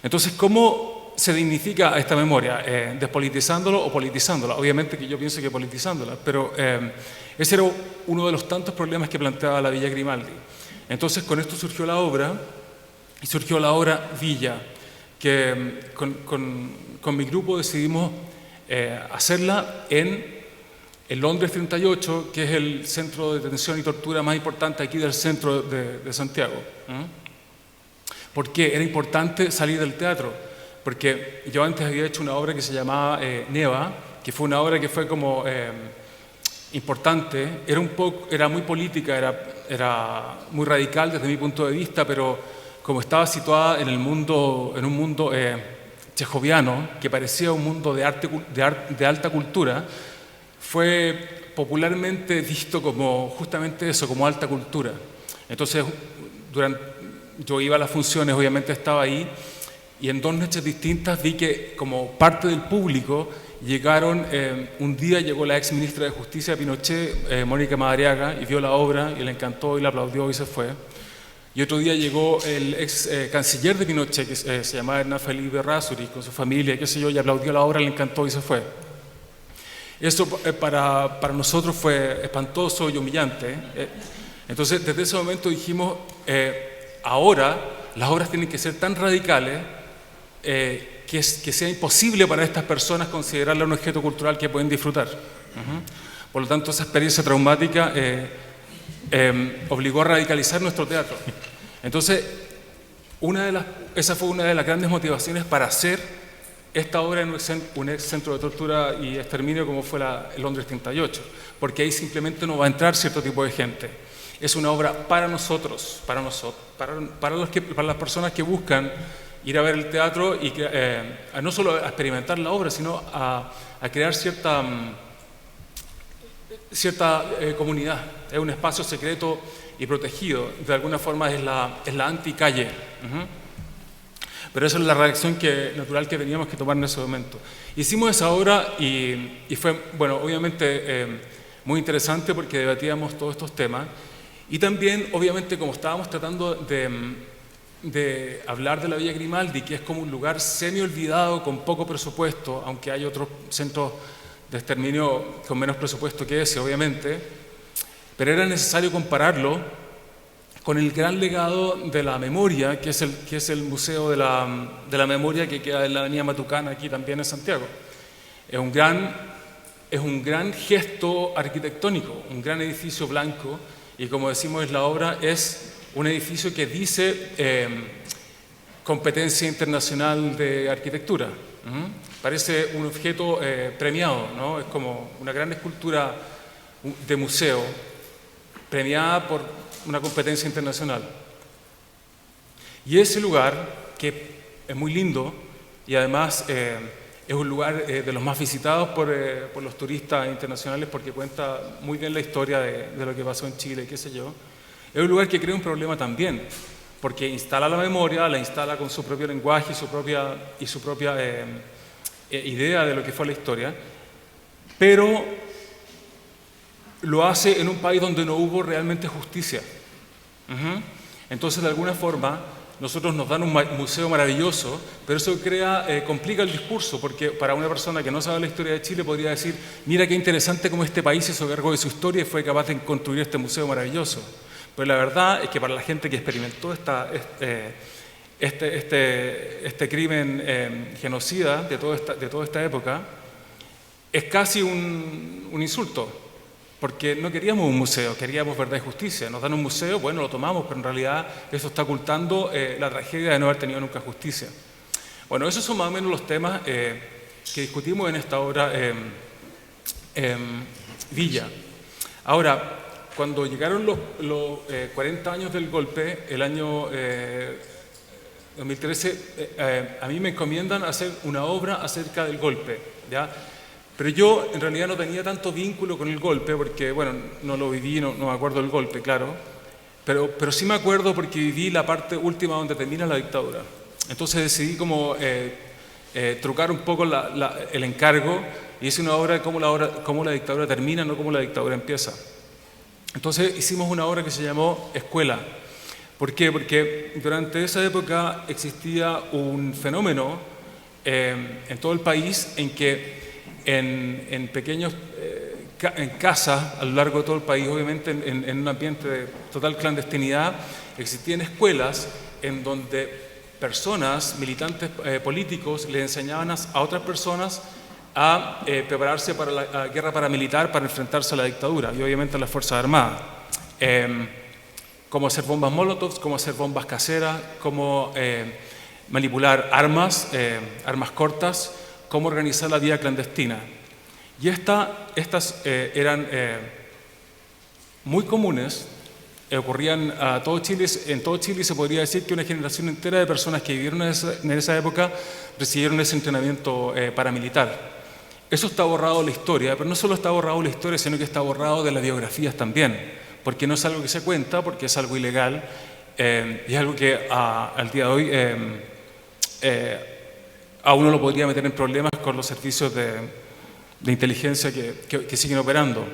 Entonces, ¿cómo se dignifica a esta memoria? ¿Despolitizándolo o politizándola? Obviamente que yo pienso que politizándola, pero ese era uno de los tantos problemas que planteaba la Villa Grimaldi. Entonces, con esto surgió la obra, y surgió la obra Villa, que con mi grupo decidimos hacerla en Londres 38, que es el centro de detención y tortura más importante aquí del centro de Santiago. ¿Por qué? Era importante salir del teatro, porque yo antes había hecho una obra que se llamaba Neva, que fue una obra que fue como importante, era muy política, era muy radical desde mi punto de vista, pero como estaba situada en un mundo chejoviano, que parecía un mundo de alta cultura, fue popularmente visto como justamente eso, como alta cultura. Entonces, yo iba a las funciones, obviamente estaba ahí, y en 2 noches distintas vi que como parte del público llegaron, un día llegó la ex ministra de Justicia de Pinochet, Mónica Madariaga, y vio la obra y le encantó y la aplaudió y se fue. Y otro día llegó el ex canciller de Pinochet, que se llamaba Hernán Felipe Errázuriz, con su familia, qué sé yo, y aplaudió la obra, le encantó y se fue. Eso para nosotros fue espantoso y humillante. Entonces, desde ese momento dijimos, ahora las obras tienen que ser tan radicales que sea imposible para estas personas considerarla un objeto cultural que pueden disfrutar. Por lo tanto, esa experiencia traumática obligó a radicalizar nuestro teatro. Entonces, esa fue una de las grandes motivaciones para hacer esta obra en un ex centro de tortura y exterminio como fue el Londres 38, porque ahí simplemente no va a entrar cierto tipo de gente. Es una obra para nosotros, para las personas que buscan ir a ver el teatro y no solo a experimentar la obra, sino a crear cierta comunidad. Es un espacio secreto y protegido. De alguna forma es la anticalle. Pero esa es la reacción natural que teníamos que tomar en ese momento. Hicimos esa obra y fue, bueno, obviamente muy interesante porque debatíamos todos estos temas. Y también, obviamente, como estábamos tratando de hablar de la Villa Grimaldi, que es como un lugar semi-olvidado, con poco presupuesto, aunque hay otros centros de exterminio con menos presupuesto que ese, obviamente, pero era necesario compararlo con el gran legado de la memoria, que es el Museo de la Memoria que queda en la Avenida Matucana, aquí también en Santiago. Es un gran gesto arquitectónico, un gran edificio blanco, y como decimos en la obra, es un edificio que dice competencia internacional de arquitectura. Parece un objeto premiado, ¿no? Es como una gran escultura de museo premiada por una competencia internacional. Y ese lugar, que es muy lindo y además es un lugar de los más visitados por los turistas internacionales porque cuenta muy bien la historia de lo que pasó en Chile, qué sé yo, es un lugar que crea un problema también, porque instala la memoria, la instala con su propio lenguaje y su propia idea de lo que fue la historia, pero lo hace en un país donde no hubo realmente justicia. Entonces, de alguna forma, nosotros nos dan un museo maravilloso, pero eso complica el discurso, porque para una persona que no sabe la historia de Chile podría decir, mira qué interesante cómo este país se hizo cargo de su historia y fue capaz de construir este museo maravilloso. Pero la verdad es que para la gente que experimentó este crimen genocida de toda esta época, es casi un insulto. Porque no queríamos un museo, queríamos verdad y justicia. Nos dan un museo, bueno, lo tomamos, pero en realidad eso está ocultando la tragedia de no haber tenido nunca justicia. Bueno, esos son más o menos los temas que discutimos en esta obra Villa. Ahora, cuando llegaron los 40 años del golpe, el año 2013, a mí me encomiendan hacer una obra acerca del golpe, ¿ya? Pero yo en realidad no tenía tanto vínculo con el golpe, porque, bueno, no lo viví, no me acuerdo del golpe, claro, pero sí me acuerdo porque viví la parte última donde termina la dictadura. Entonces decidí como trucar un poco el encargo y hice una obra de cómo la dictadura termina, no cómo la dictadura empieza. Entonces hicimos una obra que se llamó Escuela. ¿Por qué? Porque durante esa época existía un fenómeno en todo el país en que en pequeños en casas a lo largo de todo el país, obviamente en un ambiente de total clandestinidad, existían escuelas en donde personas, militantes políticos, le enseñaban a otras personas a prepararse para la guerra paramilitar, para enfrentarse a la dictadura y obviamente a las Fuerzas Armadas. Cómo hacer bombas molotov, cómo hacer bombas caseras, cómo manipular armas cortas, cómo organizar la vida clandestina. Y estas eran muy comunes, ocurrían a todo Chile. En todo Chile se podría decir que una generación entera de personas que vivieron en esa época recibieron ese entrenamiento paramilitar. Eso está borrado de la historia, pero no solo está borrado de la historia, sino que está borrado de las biografías también, porque no es algo que se cuenta, porque es algo ilegal, y es algo que al día de hoy a uno lo podría meter en problemas con los servicios de inteligencia que siguen operando.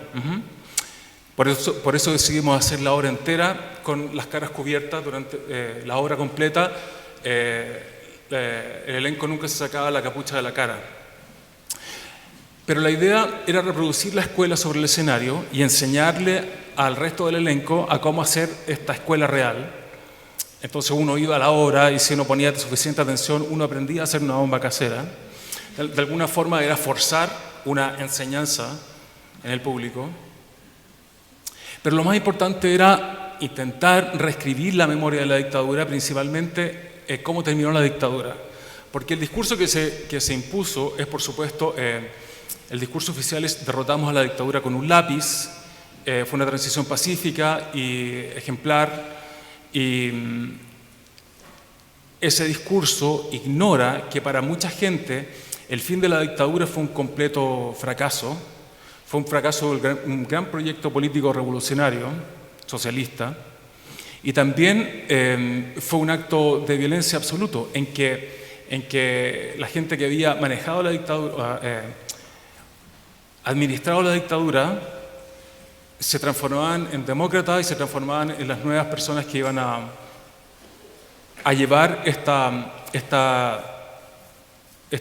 Por eso decidimos hacer la obra entera con las caras cubiertas durante la obra completa. El elenco nunca se sacaba la capucha de la cara. Pero la idea era reproducir la escuela sobre el escenario y enseñarle al resto del elenco a cómo hacer esta escuela real. Entonces uno iba a la obra y si uno ponía suficiente atención, uno aprendía a hacer una bomba casera. De alguna forma era forzar una enseñanza en el público. Pero lo más importante era intentar reescribir la memoria de la dictadura, principalmente cómo terminó la dictadura. Porque el discurso que se impuso es, por supuesto, el discurso oficial es: derrotamos a la dictadura con un lápiz, fue una transición pacífica y ejemplar, y ese discurso ignora que para mucha gente el fin de la dictadura fue un completo fracaso. Fue un fracaso un gran proyecto político revolucionario, socialista, y también fue un acto de violencia absoluto en que la gente que había manejado la dictadura, administrado la dictadura, se transformaban en demócratas y se transformaban en las nuevas personas que iban a llevar esta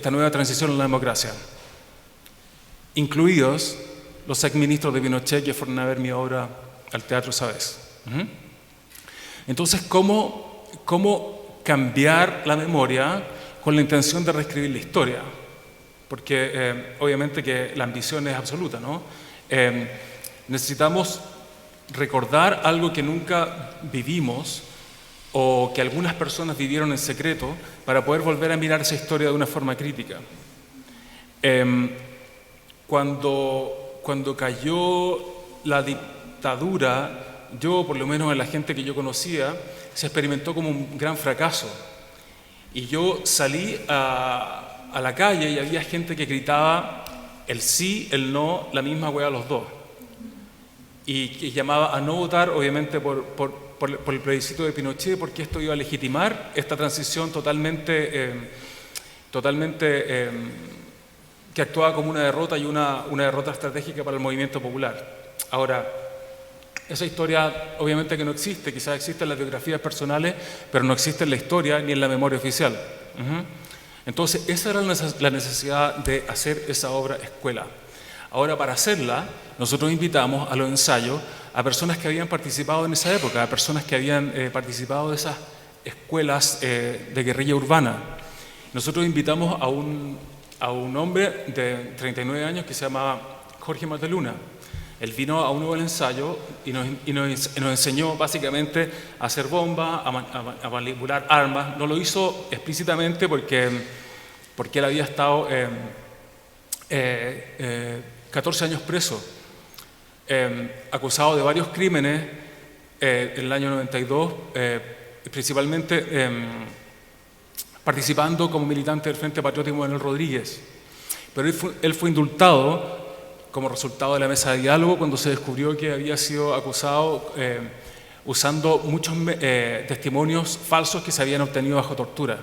nueva transición a la democracia, incluidos los exministros de Pinochet que fueron a ver mi obra al teatro esa vez. Entonces, ¿cómo cambiar la memoria con la intención de reescribir la historia? Porque obviamente que la ambición es absoluta, ¿no? Necesitamos recordar algo que nunca vivimos o que algunas personas vivieron en secreto para poder volver a mirar esa historia de una forma crítica. Cuando cayó la dictadura, yo, por lo menos en la gente que yo conocía, se experimentó como un gran fracaso. Y yo salí a la calle y había gente que gritaba el sí, el no, la misma hueá a los dos. Y que llamaba a no votar, obviamente, por el plebiscito de Pinochet, porque esto iba a legitimar esta transición totalmente que actuaba como una derrota y una derrota estratégica para el movimiento popular. Ahora, esa historia obviamente que no existe, quizás existe en las biografías personales, pero no existe en la historia ni en la memoria oficial. Entonces, esa era la necesidad de hacer esa obra escuela. Ahora, para hacerla, nosotros invitamos a los ensayos a personas que habían participado en esa época, a personas que habían participado de esas escuelas de guerrilla urbana. Nosotros invitamos a un hombre de 39 años que se llamaba Jorge Mateluna. Él vino a un nuevo ensayo y nos enseñó básicamente a hacer bombas, a manipular armas. No lo hizo explícitamente porque él había estado 14 años preso acusado de varios crímenes en el año 92, principalmente participando como militante del Frente Patriótico Manuel Rodríguez. Pero él fue indultado como resultado de la mesa de diálogo cuando se descubrió que había sido acusado usando muchos testimonios falsos que se habían obtenido bajo tortura.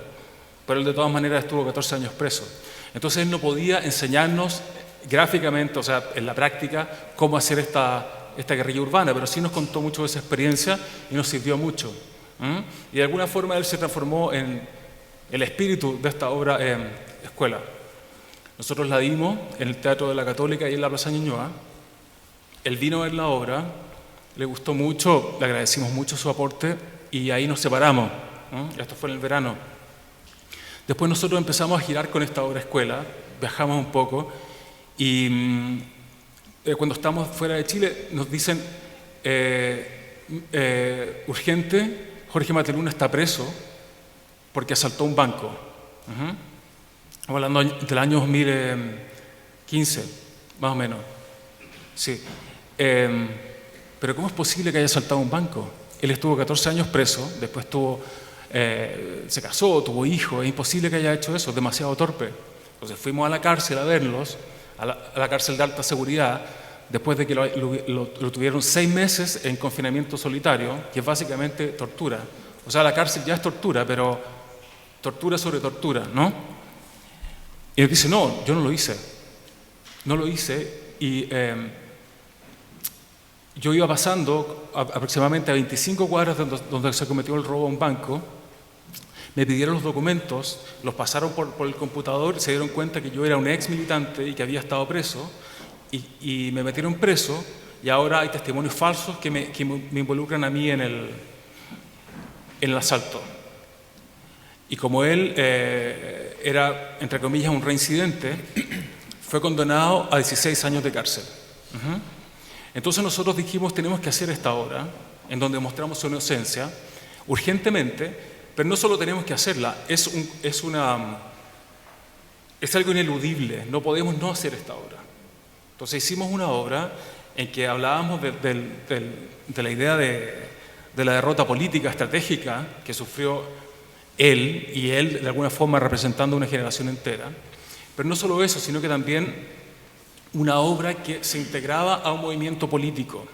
Pero él de todas maneras estuvo 14 años preso. Entonces él no podía enseñarnos gráficamente, o sea, en la práctica, cómo hacer esta guerrilla urbana, pero sí nos contó mucho de esa experiencia y nos sirvió mucho. Y de alguna forma él se transformó en el espíritu de esta obra escuela. Nosotros la dimos en el Teatro de la Católica y en la Plaza Ñuñoa. Él vino a ver la obra, le gustó mucho, le agradecimos mucho su aporte y ahí nos separamos. Esto fue en el verano. Después nosotros empezamos a girar con esta obra escuela, viajamos un poco y cuando estamos fuera de Chile nos dicen urgente, Jorge Mateluna está preso porque asaltó un banco. Estamos hablando del año 2015, más o menos. Sí. Pero ¿cómo es posible que haya asaltado un banco? Él estuvo 14 años preso, después se casó, tuvo hijos, es imposible que haya hecho eso, es demasiado torpe. Entonces fuimos a la cárcel a verlos, a la cárcel de alta seguridad, después de que lo tuvieron 6 meses en confinamiento solitario, que es básicamente tortura. O sea, la cárcel ya es tortura, pero tortura sobre tortura, ¿no? Y él dice, no, yo no lo hice. No lo hice y yo iba pasando aproximadamente a 25 cuadras donde se cometió el robo a un banco. Me pidieron los documentos, los pasaron por el computador, se dieron cuenta que yo era un ex militante y que había estado preso y me metieron preso y ahora hay testimonios falsos que me involucran a mí en el asalto. Y como él era, entre comillas, un reincidente, fue condenado a 16 años de cárcel. Entonces nosotros dijimos, tenemos que hacer esta obra en donde mostramos su inocencia urgentemente. Pero no solo tenemos que hacerla, es algo ineludible, no podemos no hacer esta obra. Entonces hicimos una obra en que hablábamos de la idea de la derrota política estratégica que sufrió él, y él de alguna forma representando una generación entera. Pero no solo eso, sino que también una obra que se integraba a un movimiento político.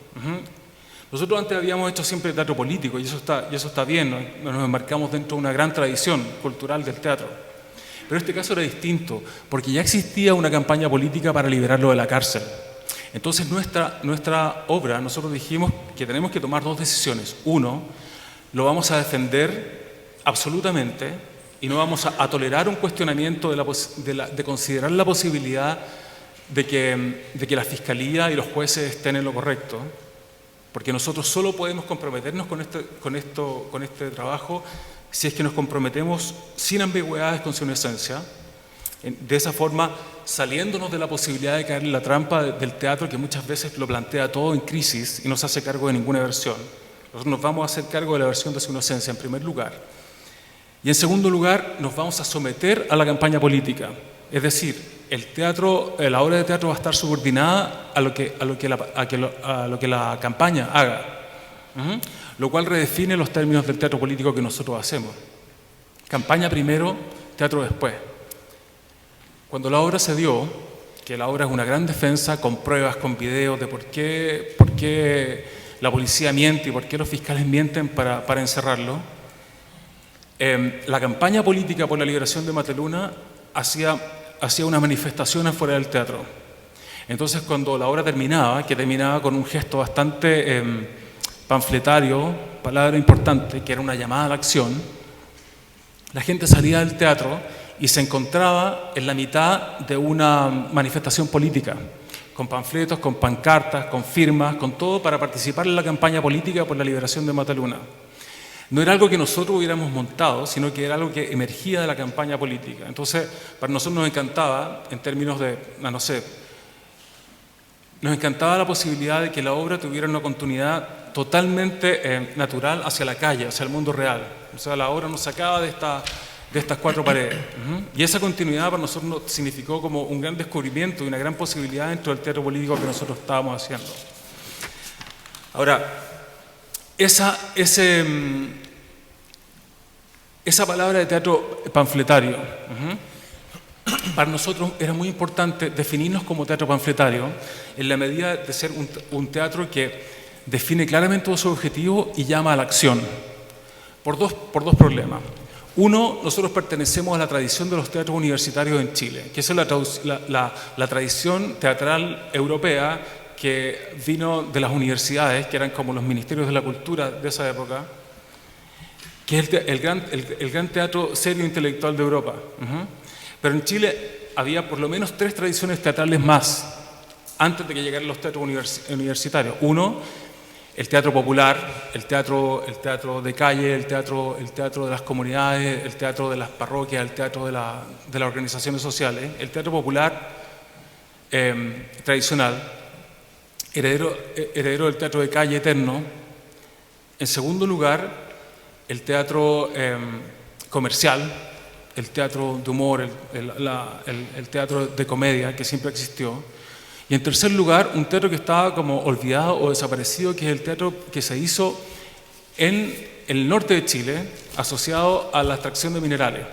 Nosotros antes habíamos hecho siempre teatro político y eso está bien, nos enmarcamos dentro de una gran tradición cultural del teatro. Pero este caso era distinto, porque ya existía una campaña política para liberarlo de la cárcel. Entonces nuestra obra, nosotros dijimos que tenemos que tomar 2 decisiones. Uno, lo vamos a defender absolutamente y no vamos a tolerar un cuestionamiento de considerar la posibilidad de que la Fiscalía y los jueces estén en lo correcto. Porque nosotros solo podemos comprometernos con este trabajo si es que nos comprometemos sin ambigüedades con su inocencia, de esa forma saliéndonos de la posibilidad de caer en la trampa del teatro que muchas veces lo plantea todo en crisis y no se hace cargo de ninguna versión. Nosotros nos vamos a hacer cargo de la versión de su inocencia en primer lugar. Y en segundo lugar, nos vamos a someter a la campaña política. Es decir, la obra de teatro va a estar subordinada a lo que la campaña haga, lo cual redefine los términos del teatro político que nosotros hacemos. Campaña primero, teatro después. Cuando la obra se dio, que la obra es una gran defensa con pruebas, con videos de por qué la policía miente y por qué los fiscales mienten para encerrarlo, la campaña política por la liberación de Mateluna hacía una manifestación afuera del teatro. Entonces, cuando la obra terminaba, que terminaba con un gesto bastante panfletario, palabra importante, que era una llamada a la acción, la gente salía del teatro y se encontraba en la mitad de una manifestación política, con panfletos, con pancartas, con firmas, con todo para participar en la campaña política por la liberación de Mateluna. No era algo que nosotros hubiéramos montado, sino que era algo que emergía de la campaña política. Entonces, para nosotros nos encantaba, en términos de, nos encantaba la posibilidad de que la obra tuviera una continuidad totalmente natural hacia la calle, hacia el mundo real. O sea, la obra nos sacaba de estas 4 paredes. Y esa continuidad para nosotros significó como un gran descubrimiento y una gran posibilidad dentro del teatro político que nosotros estábamos haciendo. Ahora, esa palabra de teatro panfletario, para nosotros era muy importante definirnos como teatro panfletario en la medida de ser un teatro que define claramente su objetivo y llama a la acción, por dos problemas. Uno, nosotros pertenecemos a la tradición de los teatros universitarios en Chile, que es la tradición teatral europea que vino de las universidades, que eran como los ministerios de la cultura de esa época, que es el gran teatro serio intelectual de Europa. Pero en Chile había por lo menos 3 tradiciones teatrales más antes de que llegaran los teatros universitarios. Uno, el teatro popular, el teatro de calle, el teatro de las comunidades, el teatro de las parroquias, el teatro de las organizaciones sociales. El teatro popular tradicional, heredero del teatro de calle eterno. En segundo lugar, el teatro comercial, el teatro de humor, el teatro de comedia que siempre existió. Y en tercer lugar, un teatro que estaba como olvidado o desaparecido, que es el teatro que se hizo en el norte de Chile, asociado a la extracción de minerales,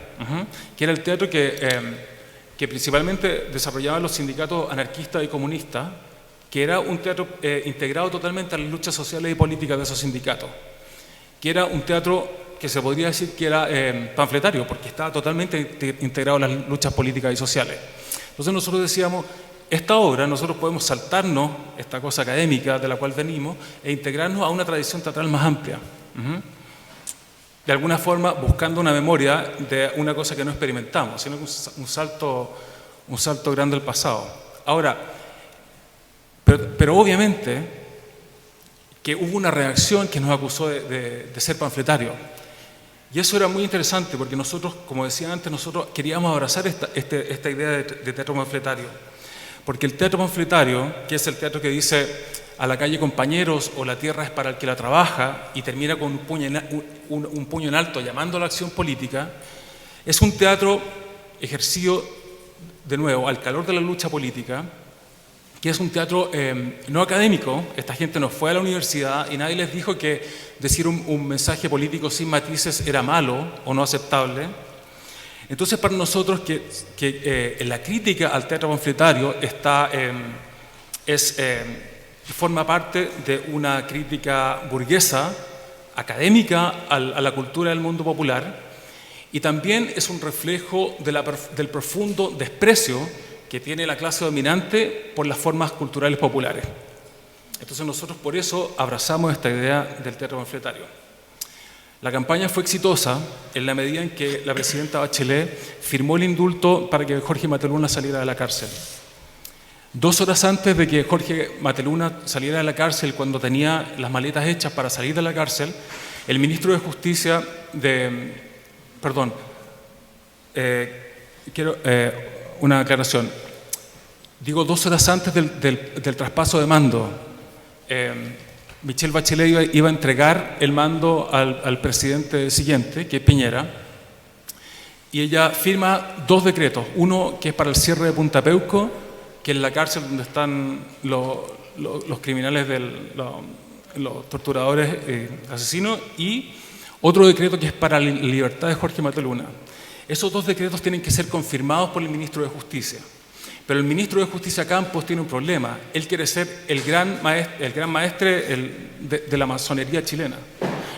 que era el teatro que principalmente desarrollaban los sindicatos anarquistas y comunistas, que era un teatro integrado totalmente a las luchas sociales y políticas de esos sindicatos, que era un teatro que se podría decir que era panfletario, porque estaba totalmente integrado a las luchas políticas y sociales. Entonces nosotros decíamos, esta obra nosotros podemos saltarnos esta cosa académica de la cual venimos e integrarnos a una tradición teatral más amplia. De alguna forma buscando una memoria de una cosa que no experimentamos, sino un salto grande al pasado. Ahora, pero obviamente que hubo una reacción que nos acusó de ser panfletario. Y eso era muy interesante porque nosotros, como decía antes, nosotros queríamos abrazar esta idea de teatro panfletario. Porque el teatro panfletario, que es el teatro que dice a la calle compañeros o la tierra es para el que la trabaja y termina con un puño en alto llamando a la acción política, es un teatro ejercido de nuevo al calor de la lucha política, que es un teatro no académico. Esta gente no fue a la universidad y nadie les dijo que decir un mensaje político sin matices era malo o no aceptable. Entonces, para nosotros que la crítica al teatro panfletario forma parte de una crítica burguesa, académica a la cultura del mundo popular, y también es un reflejo del profundo desprecio que tiene la clase dominante por las formas culturales populares. Entonces nosotros por eso abrazamos esta idea del teatro panfletario. La campaña fue exitosa en la medida en que la presidenta Bachelet firmó el indulto para que Jorge Mateluna saliera de la cárcel. 2 horas antes de que Jorge Mateluna saliera de la cárcel, cuando tenía las maletas hechas para salir de la cárcel, el ministro de Justicia una aclaración. Digo 2 horas antes del traspaso de mando. Michelle Bachelet iba a entregar el mando al presidente siguiente, que es Piñera, y ella firma 2 decretos. Uno que es para el cierre de Punta Peuco, que es la cárcel donde están los criminales, los torturadores, asesinos, y otro decreto que es para la libertad de Jorge Mateluna. Esos 2 decretos tienen que ser confirmados por el ministro de Justicia. Pero el ministro de Justicia Campos tiene un problema. Él quiere ser el gran maestre de la masonería chilena.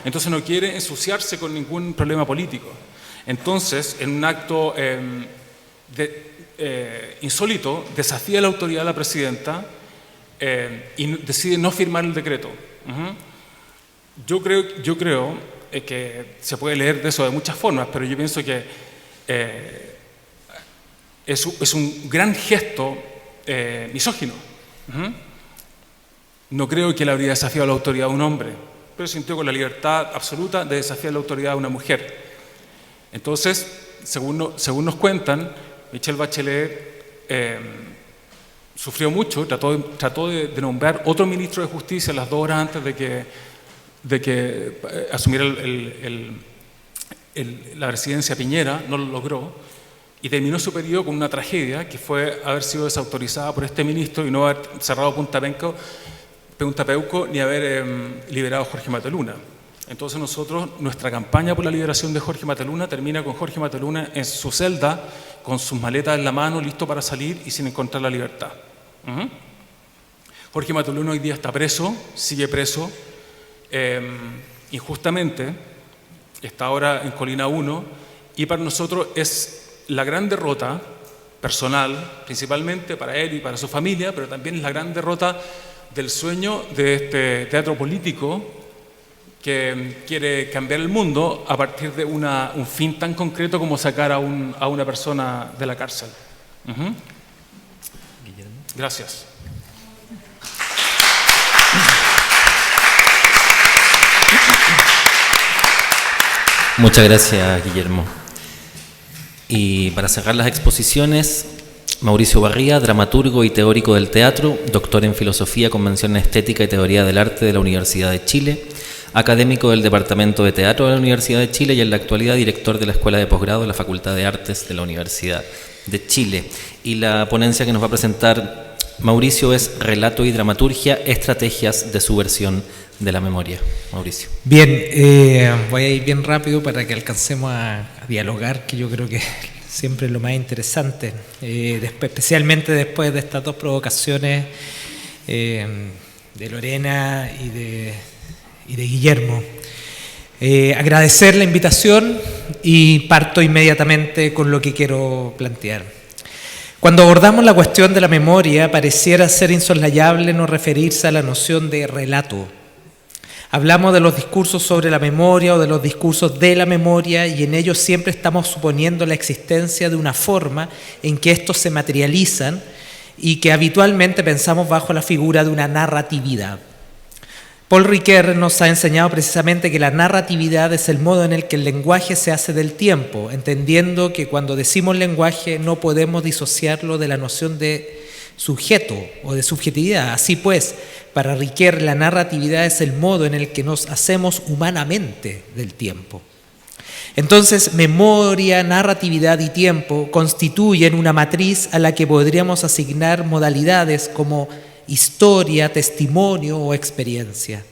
Entonces no quiere ensuciarse con ningún problema político. Entonces, en un acto insólito, desafía la autoridad de la presidenta y decide no firmar el decreto. Yo creo que se puede leer de eso de muchas formas, pero yo pienso que es un gran gesto misógino. No creo que él habría desafiado la autoridad de un hombre, pero sintió con la libertad absoluta de desafiar la autoridad de una mujer. Entonces, según nos cuentan, Michelle Bachelet sufrió mucho, trató de nombrar otro ministro de Justicia las 2 horas antes de que asumiera la presidencia Piñera, no lo logró. Y terminó su periodo con una tragedia que fue haber sido desautorizada por este ministro y no haber cerrado Punta Peuco Punta Peuco ni haber liberado a Jorge Mateluna. Entonces nuestra campaña por la liberación de Jorge Mateluna termina con Jorge Mateluna en su celda, con sus maletas en la mano, listo para salir y sin encontrar la libertad. Jorge Mateluna hoy día está preso, sigue preso, injustamente, está ahora en Colina 1, y para nosotros es la gran derrota personal, principalmente para él y para su familia, pero también es la gran derrota del sueño de este teatro político que quiere cambiar el mundo a partir de un fin tan concreto como sacar a una persona de la cárcel. Gracias. Muchas gracias, Guillermo. Y para cerrar las exposiciones, Mauricio Barría, dramaturgo y teórico del teatro, doctor en Filosofía con mención en Estética y Teoría del Arte de la Universidad de Chile, académico del Departamento de Teatro de la Universidad de Chile y en la actualidad director de la Escuela de Posgrado de la Facultad de Artes de la Universidad de Chile. Y la ponencia que nos va a presentar Mauricio es Relato y Dramaturgia, estrategias de subversión de la memoria. Mauricio. Bien, voy a ir bien rápido para que alcancemos a dialogar, que yo creo que siempre es lo más interesante, especialmente después de estas dos provocaciones de Lorena y de Guillermo. Agradecer la invitación y parto inmediatamente con lo que quiero plantear. Cuando abordamos la cuestión de la memoria, pareciera ser insoslayable no referirse a la noción de relato. Hablamos de los discursos sobre la memoria o de los discursos de la memoria y en ellos siempre estamos suponiendo la existencia de una forma en que estos se materializan y que habitualmente pensamos bajo la figura de una narratividad. Paul Ricoeur nos ha enseñado precisamente que la narratividad es el modo en el que el lenguaje se hace del tiempo, entendiendo que cuando decimos lenguaje no podemos disociarlo de la noción de sujeto o de subjetividad. Así pues, para Ricoeur la narratividad es el modo en el que nos hacemos humanamente del tiempo. Entonces, memoria, narratividad y tiempo constituyen una matriz a la que podríamos asignar modalidades como historia, testimonio o experiencia.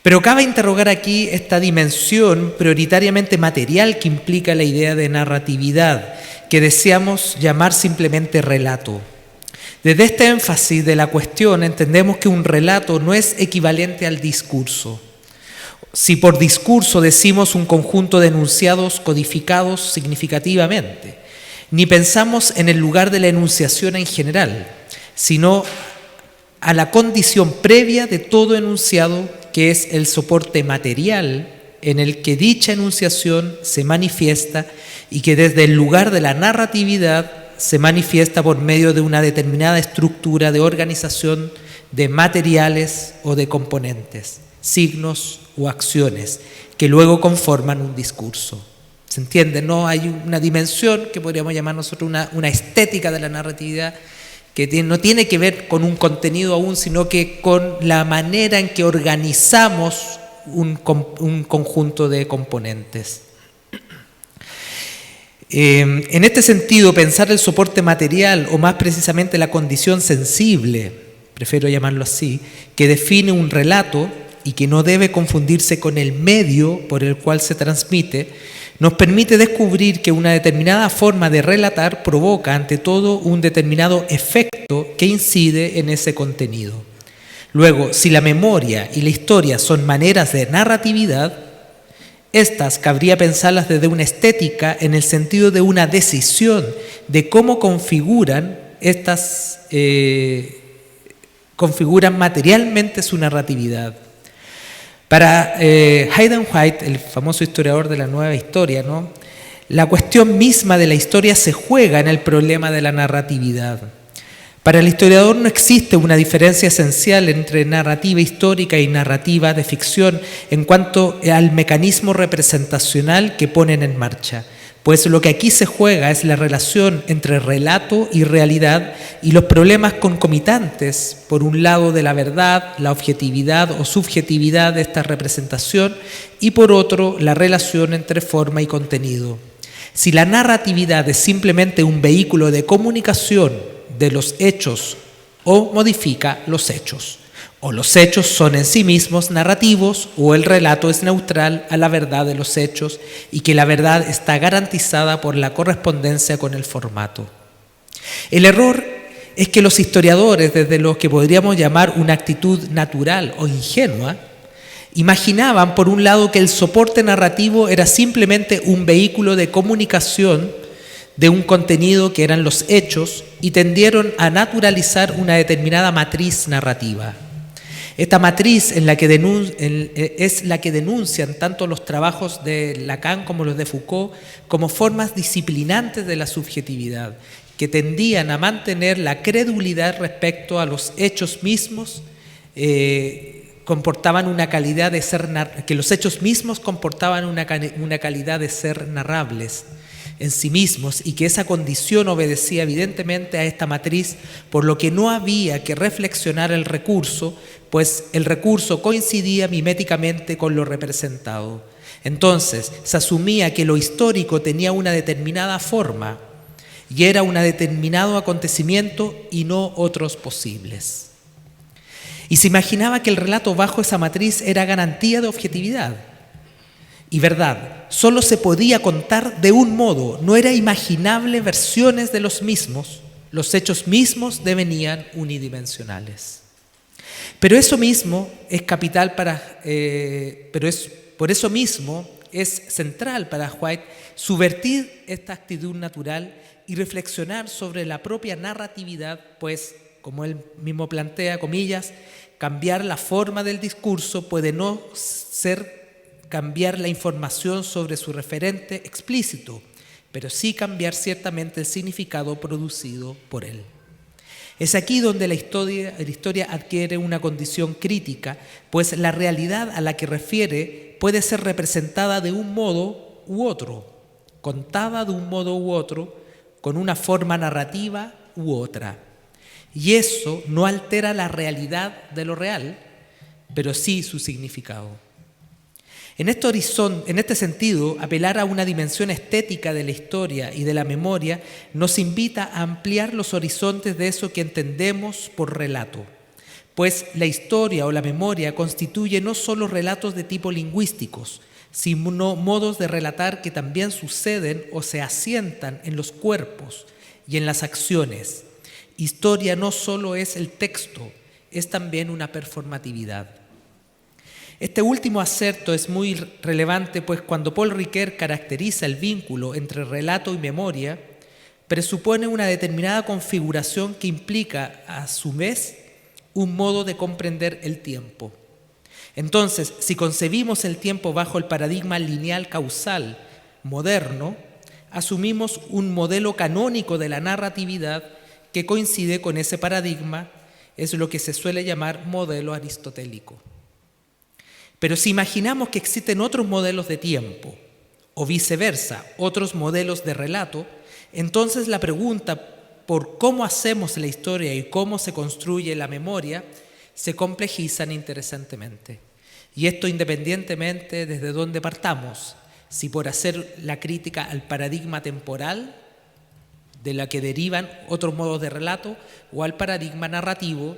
Pero cabe interrogar aquí esta dimensión prioritariamente material que implica la idea de narratividad, que deseamos llamar simplemente relato. Desde este énfasis de la cuestión entendemos que un relato no es equivalente al discurso. Si por discurso decimos un conjunto de enunciados codificados significativamente, ni pensamos en el lugar de la enunciación en general, sino a la condición previa de todo enunciado, que es el soporte material en el que dicha enunciación se manifiesta y que desde el lugar de la narratividad se manifiesta por medio de una determinada estructura de organización de materiales o de componentes, signos o acciones, que luego conforman un discurso. ¿Se entiende? No hay una dimensión que podríamos llamar nosotros una estética de la narratividad, que no tiene que ver con un contenido aún, sino que con la manera en que organizamos un conjunto de componentes. En este sentido, pensar el soporte material, o más precisamente la condición sensible, prefiero llamarlo así, que define un relato y que no debe confundirse con el medio por el cual se transmite, nos permite descubrir que una determinada forma de relatar provoca ante todo un determinado efecto que incide en ese contenido. Luego, si la memoria y la historia son maneras de narratividad, estas cabría pensarlas desde una estética en el sentido de una decisión de cómo configuran materialmente su narratividad. Para Hayden White, el famoso historiador de la nueva historia, ¿no?, la cuestión misma de la historia se juega en el problema de la narratividad. Para el historiador no existe una diferencia esencial entre narrativa histórica y narrativa de ficción en cuanto al mecanismo representacional que ponen en marcha, pues lo que aquí se juega es la relación entre relato y realidad y los problemas concomitantes, por un lado de la verdad, la objetividad o subjetividad de esta representación y por otro la relación entre forma y contenido. Si la narratividad es simplemente un vehículo de comunicación de los hechos o modifica los hechos, O los hechos son en sí mismos narrativos, o el relato es neutral a la verdad de los hechos y que la verdad está garantizada por la correspondencia con el formato. El error es que los historiadores, desde lo que podríamos llamar una actitud natural o ingenua, imaginaban, por un lado, que el soporte narrativo era simplemente un vehículo de comunicación de un contenido que eran los hechos y tendieron a naturalizar una determinada matriz narrativa. Esta matriz es la que denuncian tanto los trabajos de Lacan como los de Foucault como formas disciplinantes de la subjetividad, que tendían a mantener la credulidad respecto a los hechos mismos, comportaban una calidad de ser, que los hechos mismos comportaban una calidad de ser narrables en sí mismos y que esa condición obedecía evidentemente a esta matriz, por lo que no había que reflexionar el recurso, pues el recurso coincidía miméticamente con lo representado. Entonces se asumía que lo histórico tenía una determinada forma y era un determinado acontecimiento y no otros posibles. Y se imaginaba que el relato bajo esa matriz era garantía de objetividad y verdad. Solo se podía contar de un modo, no era imaginable versiones de los mismos. Los hechos mismos devenían unidimensionales. Pero eso mismo es capital por eso mismo es central para White subvertir esta actitud natural y reflexionar sobre la propia narratividad, pues, como él mismo plantea, comillas, cambiar la forma del discurso puede no ser cambiar la información sobre su referente explícito, pero sí cambiar ciertamente el significado producido por él. Es aquí donde la historia adquiere una condición crítica, pues la realidad a la que refiere puede ser representada de un modo u otro, contada de un modo u otro, con una forma narrativa u otra. Y eso no altera la realidad de lo real, pero sí su significado. En este sentido, apelar a una dimensión estética de la historia y de la memoria nos invita a ampliar los horizontes de eso que entendemos por relato, pues la historia o la memoria constituye no solo relatos de tipo lingüísticos, sino modos de relatar que también suceden o se asientan en los cuerpos y en las acciones. Historia no solo es el texto, es también una performatividad. Este último acerto es muy relevante, pues cuando Paul Ricoeur caracteriza el vínculo entre relato y memoria, presupone una determinada configuración que implica, a su vez, un modo de comprender el tiempo. Entonces, si concebimos el tiempo bajo el paradigma lineal causal moderno, asumimos un modelo canónico de la narratividad que coincide con ese paradigma, es lo que se suele llamar modelo aristotélico. Pero si imaginamos que existen otros modelos de tiempo, o viceversa, otros modelos de relato, entonces la pregunta por cómo hacemos la historia y cómo se construye la memoria se complejizan interesantemente. Y esto independientemente desde dónde partamos, si por hacer la crítica al paradigma temporal, de la que derivan otros modos de relato, o al paradigma narrativo,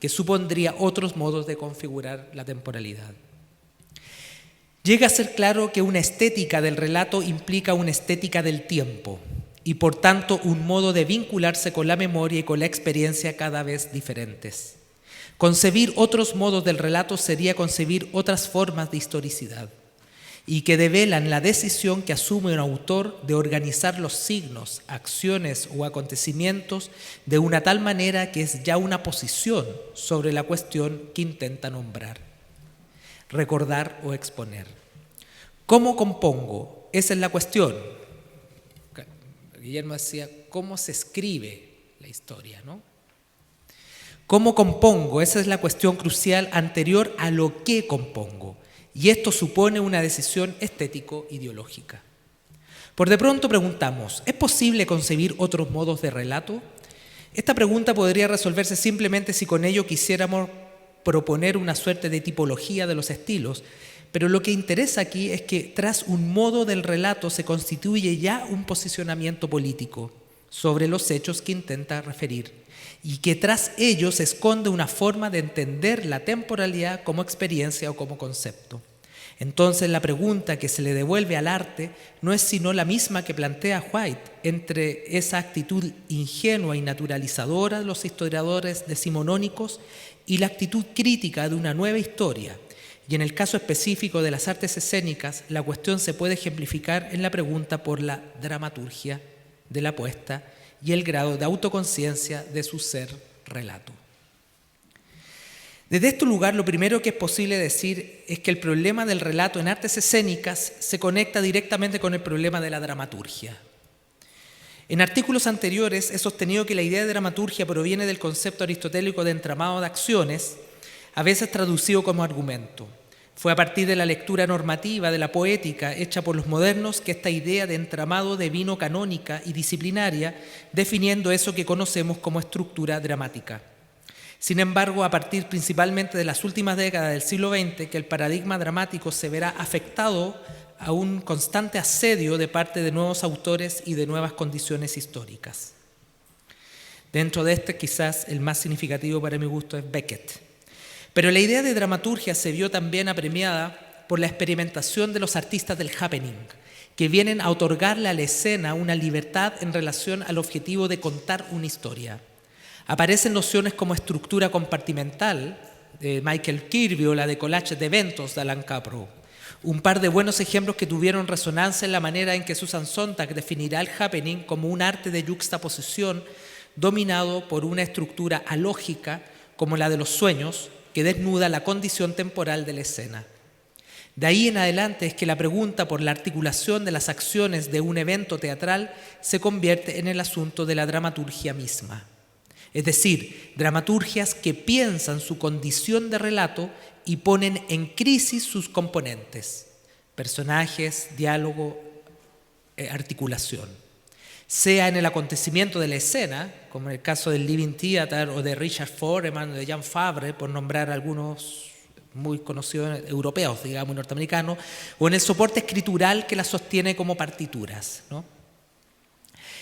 que supondría otros modos de configurar la temporalidad. Llega a ser claro que una estética del relato implica una estética del tiempo y por tanto un modo de vincularse con la memoria y con la experiencia cada vez diferentes. Concebir otros modos del relato sería concebir otras formas de historicidad y que develan la decisión que asume un autor de organizar los signos, acciones o acontecimientos de una tal manera que es ya una posición sobre la cuestión que intenta nombrar, recordar o exponer. ¿Cómo compongo? Esa es la cuestión. Guillermo decía, ¿cómo se escribe la historia, ¿no? ¿Cómo compongo? Esa es la cuestión crucial anterior a lo que compongo. Y esto supone una decisión estético-ideológica. Por de pronto preguntamos, ¿es posible concebir otros modos de relato? Esta pregunta podría resolverse simplemente si con ello quisiéramos proponer una suerte de tipología de los estilos, pero lo que interesa aquí es que tras un modo del relato se constituye ya un posicionamiento político sobre los hechos que intenta referir, y que tras ellos se esconde una forma de entender la temporalidad como experiencia o como concepto. Entonces la pregunta que se le devuelve al arte no es sino la misma que plantea White entre esa actitud ingenua y naturalizadora de los historiadores decimonónicos y la actitud crítica de una nueva historia. Y en el caso específico de las artes escénicas, la cuestión se puede ejemplificar en la pregunta por la dramaturgia de la puesta y el grado de autoconciencia de su ser relato. Desde este lugar, lo primero que es posible decir es que el problema del relato en artes escénicas se conecta directamente con el problema de la dramaturgia. En artículos anteriores he sostenido que la idea de dramaturgia proviene del concepto aristotélico de entramado de acciones, a veces traducido como argumento. Fue a partir de la lectura normativa de la poética hecha por los modernos que esta idea de entramado devino canónica y disciplinaria, definiendo eso que conocemos como estructura dramática. Sin embargo, a partir principalmente de las últimas décadas del siglo XX, que el paradigma dramático se verá afectado a un constante asedio de parte de nuevos autores y de nuevas condiciones históricas. Dentro de este, quizás el más significativo para mi gusto es Beckett. Pero la idea de dramaturgia se vio también apremiada por la experimentación de los artistas del happening, que vienen a otorgarle a la escena una libertad en relación al objetivo de contar una historia. Aparecen nociones como estructura compartimental de Michael Kirby o la de collage de eventos de Alan Capro. Un par de buenos ejemplos que tuvieron resonancia en la manera en que Susan Sontag definirá el happening como un arte de yuxtaposición dominado por una estructura alógica como la de los sueños que desnuda la condición temporal de la escena. De ahí en adelante es que la pregunta por la articulación de las acciones de un evento teatral se convierte en el asunto de la dramaturgia misma. Es decir, dramaturgias que piensan su condición de relato y ponen en crisis sus componentes, personajes, diálogo, articulación. Sea en el acontecimiento de la escena, como en el caso del Living Theatre o de Richard Foreman o de Jan Fabre, por nombrar algunos muy conocidos europeos, digamos, norteamericanos, o en el soporte escritural que las sostiene como partituras, ¿no?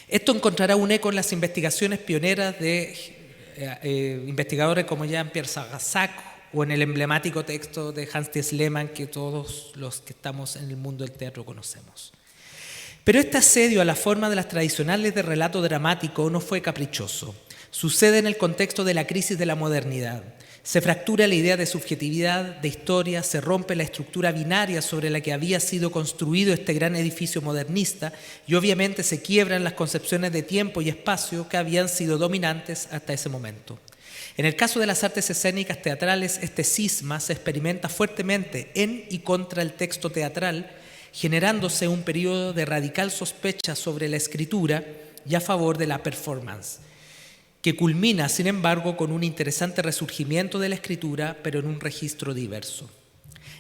Esto encontrará un eco en las investigaciones pioneras de investigadores como Jean-Pierre Sarrazac o en el emblemático texto de Hans Thies Lehmann que todos los que estamos en el mundo del teatro conocemos. Pero este asedio a la forma de las tradicionales de relato dramático no fue caprichoso. Sucede en el contexto de la crisis de la modernidad. Se fractura la idea de subjetividad, de historia, se rompe la estructura binaria sobre la que había sido construido este gran edificio modernista y obviamente se quiebran las concepciones de tiempo y espacio que habían sido dominantes hasta ese momento. En el caso de las artes escénicas teatrales, este cisma se experimenta fuertemente en y contra el texto teatral, generándose un periodo de radical sospecha sobre la escritura y a favor de la performance, que culmina, sin embargo, con un interesante resurgimiento de la escritura, pero en un registro diverso.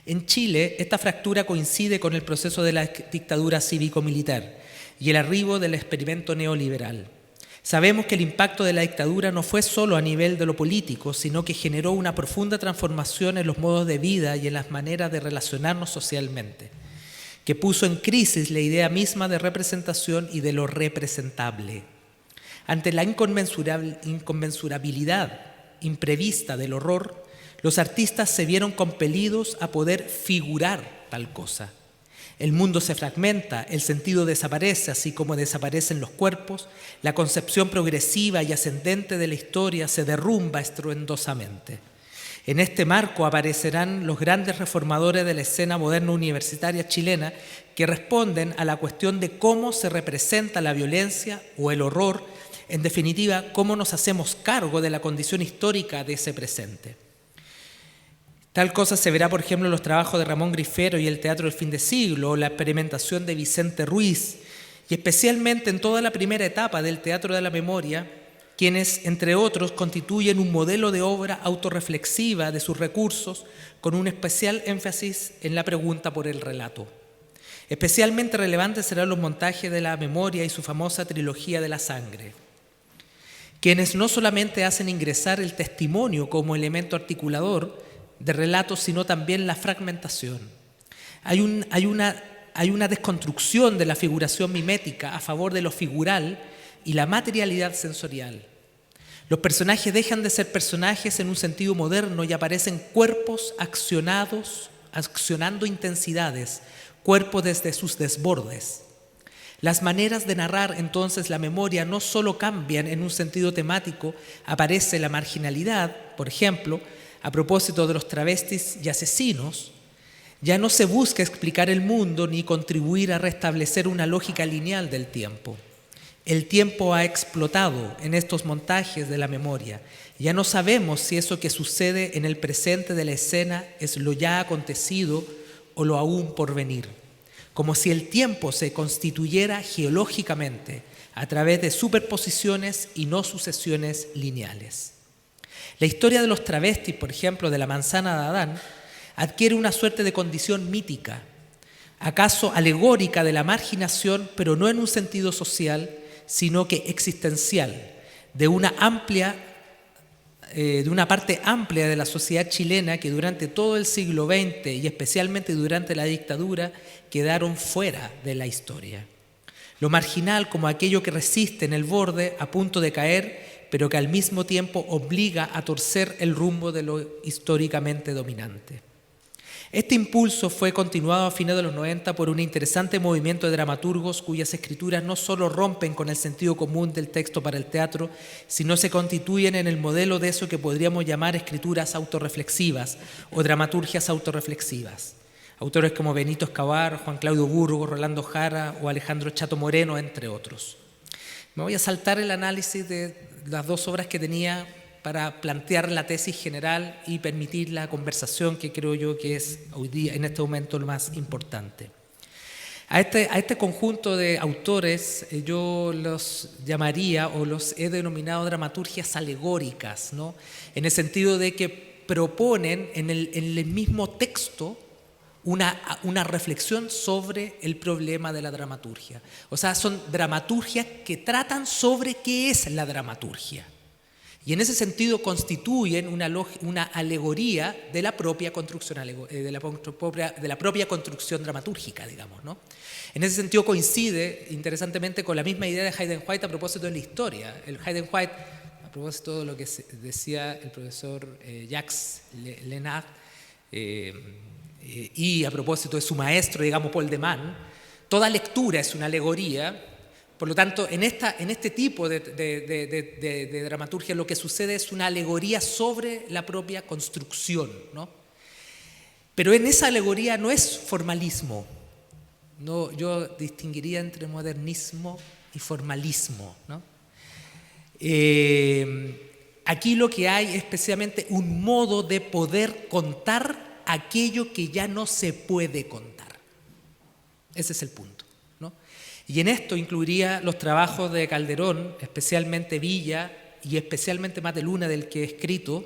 En Chile, esta fractura coincide con el proceso de la dictadura cívico-militar y el arribo del experimento neoliberal. Sabemos que el impacto de la dictadura no fue solo a nivel de lo político, sino que generó una profunda transformación en los modos de vida y en las maneras de relacionarnos socialmente, que puso en crisis la idea misma de representación y de lo representable. Ante la inconmensurabilidad imprevista del horror, los artistas se vieron compelidos a poder figurar tal cosa. El mundo se fragmenta, el sentido desaparece, así como desaparecen los cuerpos, la concepción progresiva y ascendente de la historia se derrumba estruendosamente. En este marco aparecerán los grandes reformadores de la escena moderna universitaria chilena que responden a la cuestión de cómo se representa la violencia o el horror. En definitiva, cómo nos hacemos cargo de la condición histórica de ese presente. Tal cosa se verá, por ejemplo, en los trabajos de Ramón Grifero y el Teatro del Fin de Siglo, o la experimentación de Vicente Ruiz, y especialmente en toda la primera etapa del Teatro de la Memoria, quienes, entre otros, constituyen un modelo de obra autorreflexiva de sus recursos, con un especial énfasis en la pregunta por el relato. Especialmente relevantes serán los montajes de la memoria y su famosa trilogía de la sangre, quienes no solamente hacen ingresar el testimonio como elemento articulador de relatos, sino también la fragmentación. Hay una desconstrucción de la figuración mimética a favor de lo figural y la materialidad sensorial. Los personajes dejan de ser personajes en un sentido moderno y aparecen cuerpos accionando intensidades, cuerpos desde sus desbordes. Las maneras de narrar entonces la memoria no solo cambian en un sentido temático, aparece la marginalidad, por ejemplo, a propósito de los travestis y asesinos. Ya no se busca explicar el mundo ni contribuir a restablecer una lógica lineal del tiempo. El tiempo ha explotado en estos montajes de la memoria. Ya no sabemos si eso que sucede en el presente de la escena es lo ya acontecido o lo aún por venir. Como si el tiempo se constituyera geológicamente a través de superposiciones y no sucesiones lineales. La historia de los travestis, por ejemplo, de la manzana de Adán, adquiere una suerte de condición mítica, acaso alegórica de la marginación, pero no en un sentido social, sino que existencial, de una parte amplia de la sociedad chilena que durante todo el siglo XX y especialmente durante la dictadura quedaron fuera de la historia. Lo marginal como aquello que resiste en el borde a punto de caer, pero que al mismo tiempo obliga a torcer el rumbo de lo históricamente dominante. Este impulso fue continuado a fines de los 90 por un interesante movimiento de dramaturgos cuyas escrituras no solo rompen con el sentido común del texto para el teatro, sino se constituyen en el modelo de eso que podríamos llamar escrituras autorreflexivas o dramaturgias autorreflexivas. Autores como Benito Escobar, Juan Claudio Burgos, Rolando Jara o Alejandro Chato Moreno, entre otros. Me voy a saltar el análisis de las dos obras que tenía para plantear la tesis general y permitir la conversación que creo yo que es hoy día, en este momento, lo más importante. A este conjunto de autores yo los llamaría o los he denominado dramaturgias alegóricas, ¿no? En el sentido de que proponen en el mismo texto una reflexión sobre el problema de la dramaturgia. O sea, son dramaturgias que tratan sobre qué es la dramaturgia. Y en ese sentido constituyen una alegoría de la propia construcción, de la propia construcción dramatúrgica, digamos, ¿no? En ese sentido coincide, interesantemente, con la misma idea de Hayden White a propósito de la historia. El Hayden White, a propósito de lo que decía el profesor Jacques Lenard, y a propósito de su maestro, digamos, Paul de Man, toda lectura es una alegoría. Por lo tanto, en este tipo de dramaturgia lo que sucede es una alegoría sobre la propia construcción, ¿no? Pero en esa alegoría no es formalismo. No, yo distinguiría entre modernismo y formalismo, ¿no? Aquí lo que hay es especialmente un modo de poder contar aquello que ya no se puede contar. Ese es el punto, ¿no? Y en esto incluiría los trabajos de Calderón, especialmente Villa y especialmente Mateluna, del que he escrito,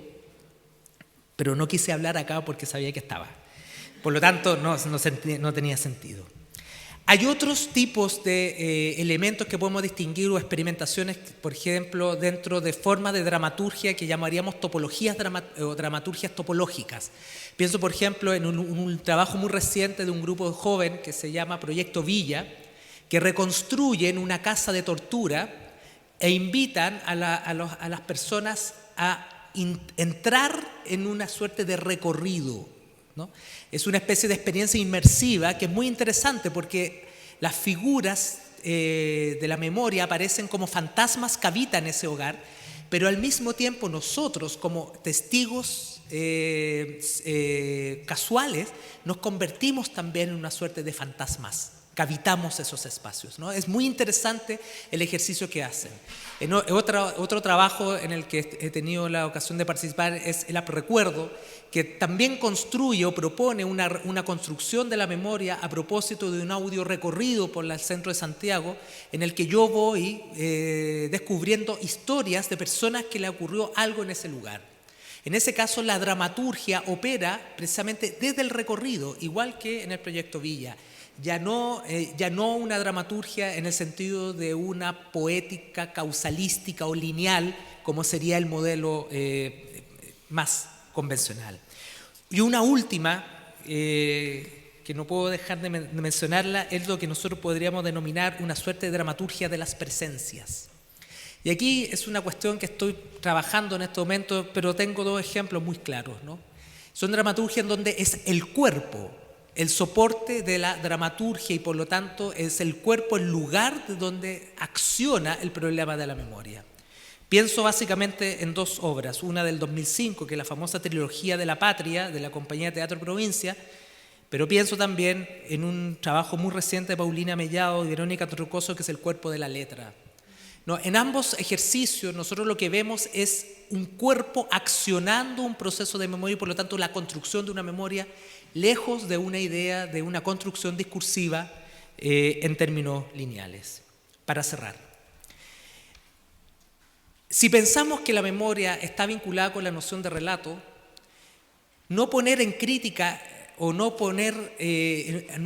pero no quise hablar acá porque sabía que estaba. Por lo tanto, no tenía sentido. Hay otros tipos de elementos que podemos distinguir o experimentaciones, por ejemplo, dentro de formas de dramaturgia que llamaríamos topologías o dramaturgias topológicas. Pienso, por ejemplo, en un trabajo muy reciente de un grupo joven que se llama Proyecto Villa, que reconstruyen una casa de tortura e invitan a las personas a entrar en una suerte de recorrido, ¿no? Es una especie de experiencia inmersiva que es muy interesante porque las figuras de la memoria aparecen como fantasmas que habitan ese hogar, pero al mismo tiempo nosotros como testigos casuales nos convertimos también en una suerte de fantasmas que habitamos esos espacios, ¿no? Es muy interesante el ejercicio que hacen. Otro trabajo en el que he tenido la ocasión de participar es el Recuerdo, que también construye o propone una construcción de la memoria a propósito de un audio recorrido por el centro de Santiago, en el que yo voy descubriendo historias de personas que le ocurrió algo en ese lugar. En ese caso, la dramaturgia opera precisamente desde el recorrido, igual que en el Proyecto Villa. Ya no una dramaturgia en el sentido de una poética causalística o lineal, como sería el modelo más convencional. Y una última, que no puedo dejar de mencionarla, es lo que nosotros podríamos denominar una suerte de dramaturgia de las presencias. Y aquí es una cuestión que estoy trabajando en este momento, pero tengo dos ejemplos muy claros, ¿no? Son dramaturgias en donde es el cuerpo el soporte de la dramaturgia y por lo tanto es el cuerpo el lugar de donde acciona el problema de la memoria. Pienso básicamente en dos obras, una del 2005, que es la famosa trilogía de la patria de la Compañía de Teatro Provincia, pero pienso también en un trabajo muy reciente de Paulina Mellado y Verónica Troncoso, que es El cuerpo de la letra. No, en ambos ejercicios nosotros lo que vemos es un cuerpo accionando un proceso de memoria y por lo tanto la construcción de una memoria lejos de una idea de una construcción discursiva en términos lineales. Para cerrar, si pensamos que la memoria está vinculada con la noción de relato, no poner en crítica o no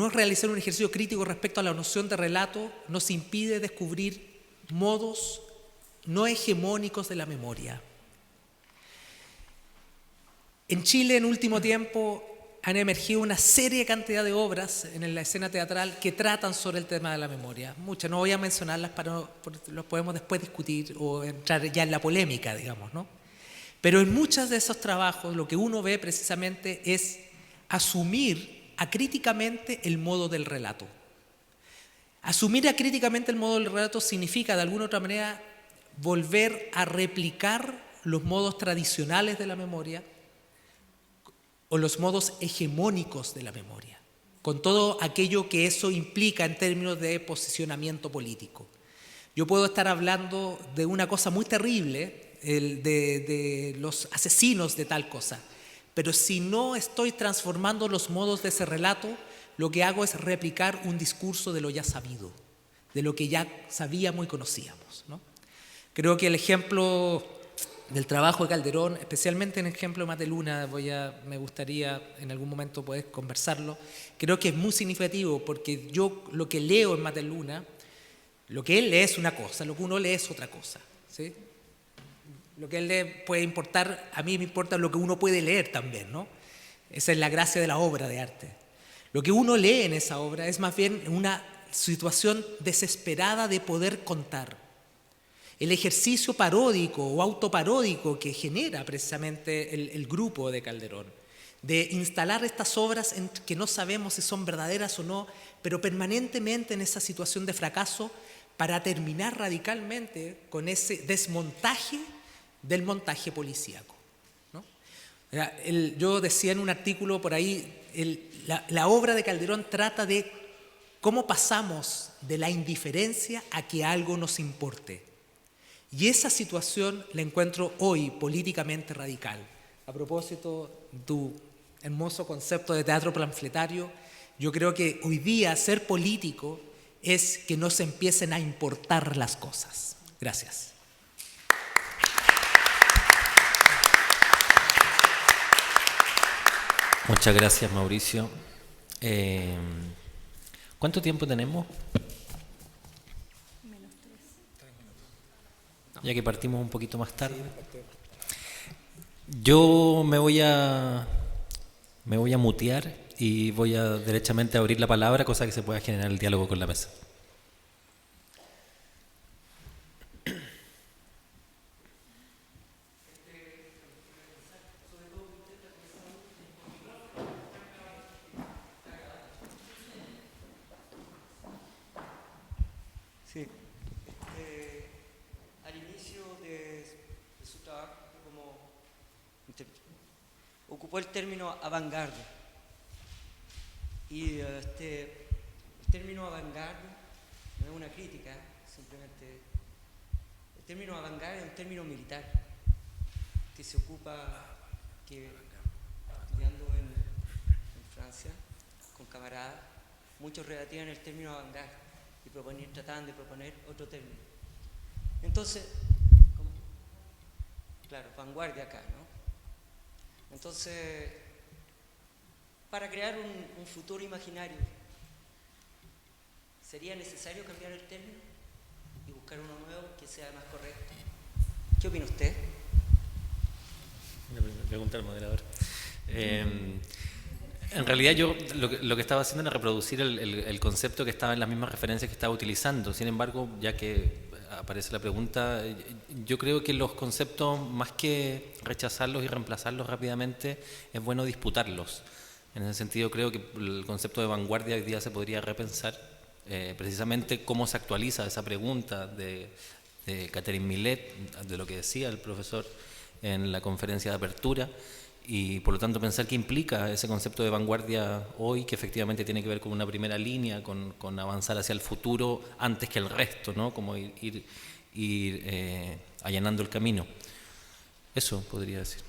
realizar un ejercicio crítico respecto a la noción de relato nos impide descubrir modos no hegemónicos de la memoria. En Chile, en último tiempo, han emergido una serie cantidad de obras en la escena teatral que tratan sobre el tema de la memoria. Muchas, no voy a mencionarlas, los podemos después discutir o entrar ya en la polémica, digamos, ¿no? Pero en muchos de esos trabajos lo que uno ve precisamente es asumir acríticamente el modo del relato. Asumir acríticamente el modo del relato significa, de alguna u otra manera, volver a replicar los modos tradicionales de la memoria o los modos hegemónicos de la memoria, con todo aquello que eso implica en términos de posicionamiento político. Yo puedo estar hablando de una cosa muy terrible, de los asesinos de tal cosa, pero si no estoy transformando los modos de ese relato, lo que hago es replicar un discurso de lo ya sabido, de lo que ya sabíamos y conocíamos, ¿no? Creo que el ejemplo del trabajo de Calderón, especialmente en el ejemplo de Mateluna, me gustaría en algún momento poder conversarlo, creo que es muy significativo porque yo lo que leo en Mateluna, lo que él lee es una cosa, lo que uno lee es otra cosa, ¿sí? Lo que él lee puede importar, a mí me importa lo que uno puede leer también, ¿no? Esa es la gracia de la obra de arte. Lo que uno lee en esa obra es más bien una situación desesperada de poder contar. El ejercicio paródico o autoparódico que genera precisamente el grupo de Calderón, de instalar estas obras que no sabemos si son verdaderas o no, pero permanentemente en esa situación de fracaso para terminar radicalmente con ese desmontaje del montaje policíaco, ¿no? Yo decía en un artículo por ahí, la obra de Calderón trata de cómo pasamos de la indiferencia a que algo nos importe. Y esa situación la encuentro hoy políticamente radical. A propósito de tu hermoso concepto de teatro panfletario, yo creo que hoy día ser político es que no se empiecen a importar las cosas. Gracias. Muchas gracias, Mauricio. ¿Cuánto tiempo tenemos? Ya que partimos un poquito más tarde. Yo me voy a mutear y voy a derechamente abrir la palabra, cosa que se pueda generar el diálogo con la mesa. Sí. Al inicio de su trabajo como ocupó el término avant-garde. Y el término avant-garde no es una crítica, simplemente el término avant-garde es un término militar que se ocupa, que estudiando en Francia con camaradas, muchos relativan el término avant-garde y trataban de proponer otro término. Entonces, claro, vanguardia acá, ¿no? Entonces, para crear un futuro imaginario, ¿sería necesario cambiar el término y buscar uno nuevo que sea más correcto? ¿Qué opina usted? Pregunta al moderador. En realidad yo lo que estaba haciendo era reproducir el concepto que estaba en las mismas referencias que estaba utilizando. Sin embargo, ya que aparece la pregunta, yo creo que los conceptos, más que rechazarlos y reemplazarlos rápidamente, es bueno disputarlos. En ese sentido, creo que el concepto de vanguardia hoy día se podría repensar, precisamente cómo se actualiza esa pregunta de Catherine Millet, de lo que decía el profesor en la conferencia de apertura, y por lo tanto pensar qué implica ese concepto de vanguardia hoy, que efectivamente tiene que ver con una primera línea, con avanzar hacia el futuro antes que el resto, ¿no? Como ir allanando el camino. Eso podría decir.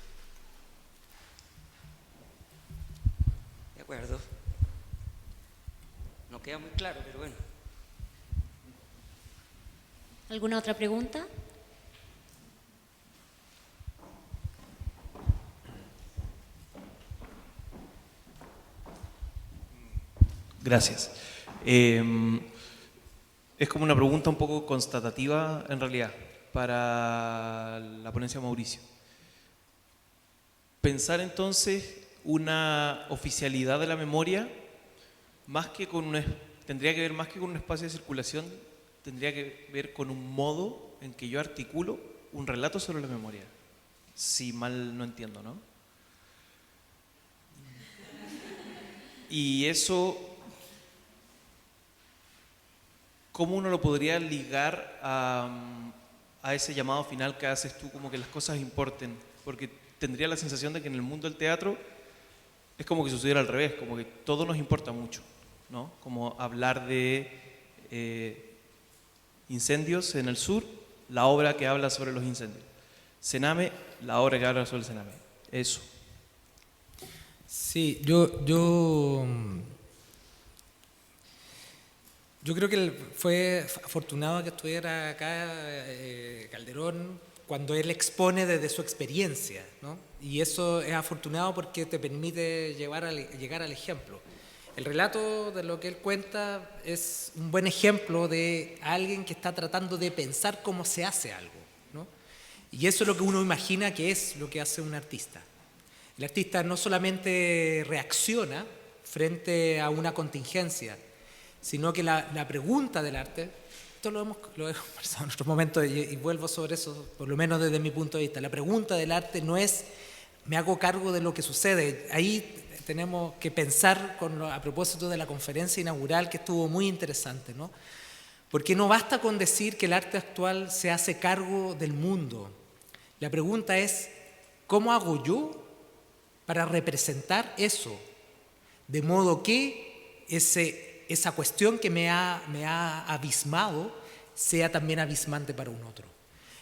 De acuerdo. No queda muy claro, pero bueno. ¿Alguna otra pregunta? Gracias. Es como una pregunta un poco constatativa, en realidad, para la ponencia de Mauricio. Pensar entonces una oficialidad de la memoria, más que tendría que ver más que con un espacio de circulación, tendría que ver con un modo en que yo articulo un relato sobre la memoria. Si mal no entiendo, ¿no? Y eso, ¿cómo uno lo podría ligar a ese llamado final que haces tú, como que las cosas importen? Porque tendría la sensación de que en el mundo del teatro es como que sucediera al revés, como que todo nos importa mucho, ¿no? Como hablar de incendios en el sur, la obra que habla sobre los incendios. Cename, la obra que habla sobre el cename. Eso. Sí, yo creo que fue afortunado que estuviera acá Calderón cuando él expone desde su experiencia, ¿no? Y eso es afortunado porque te permite llegar al ejemplo. El relato de lo que él cuenta es un buen ejemplo de alguien que está tratando de pensar cómo se hace algo, ¿no? Y eso es lo que uno imagina que es lo que hace un artista. El artista no solamente reacciona frente a una contingencia, sino que la pregunta del arte, esto lo hemos conversado en otros momentos y vuelvo sobre eso, por lo menos desde mi punto de vista, la pregunta del arte no es me hago cargo de lo que sucede. Ahí tenemos que pensar a propósito de la conferencia inaugural, que estuvo muy interesante, ¿no? Porque no basta con decir que el arte actual se hace cargo del mundo. La pregunta es, ¿cómo hago yo para representar eso? De modo que esa cuestión que me ha abismado sea también abismante para un otro.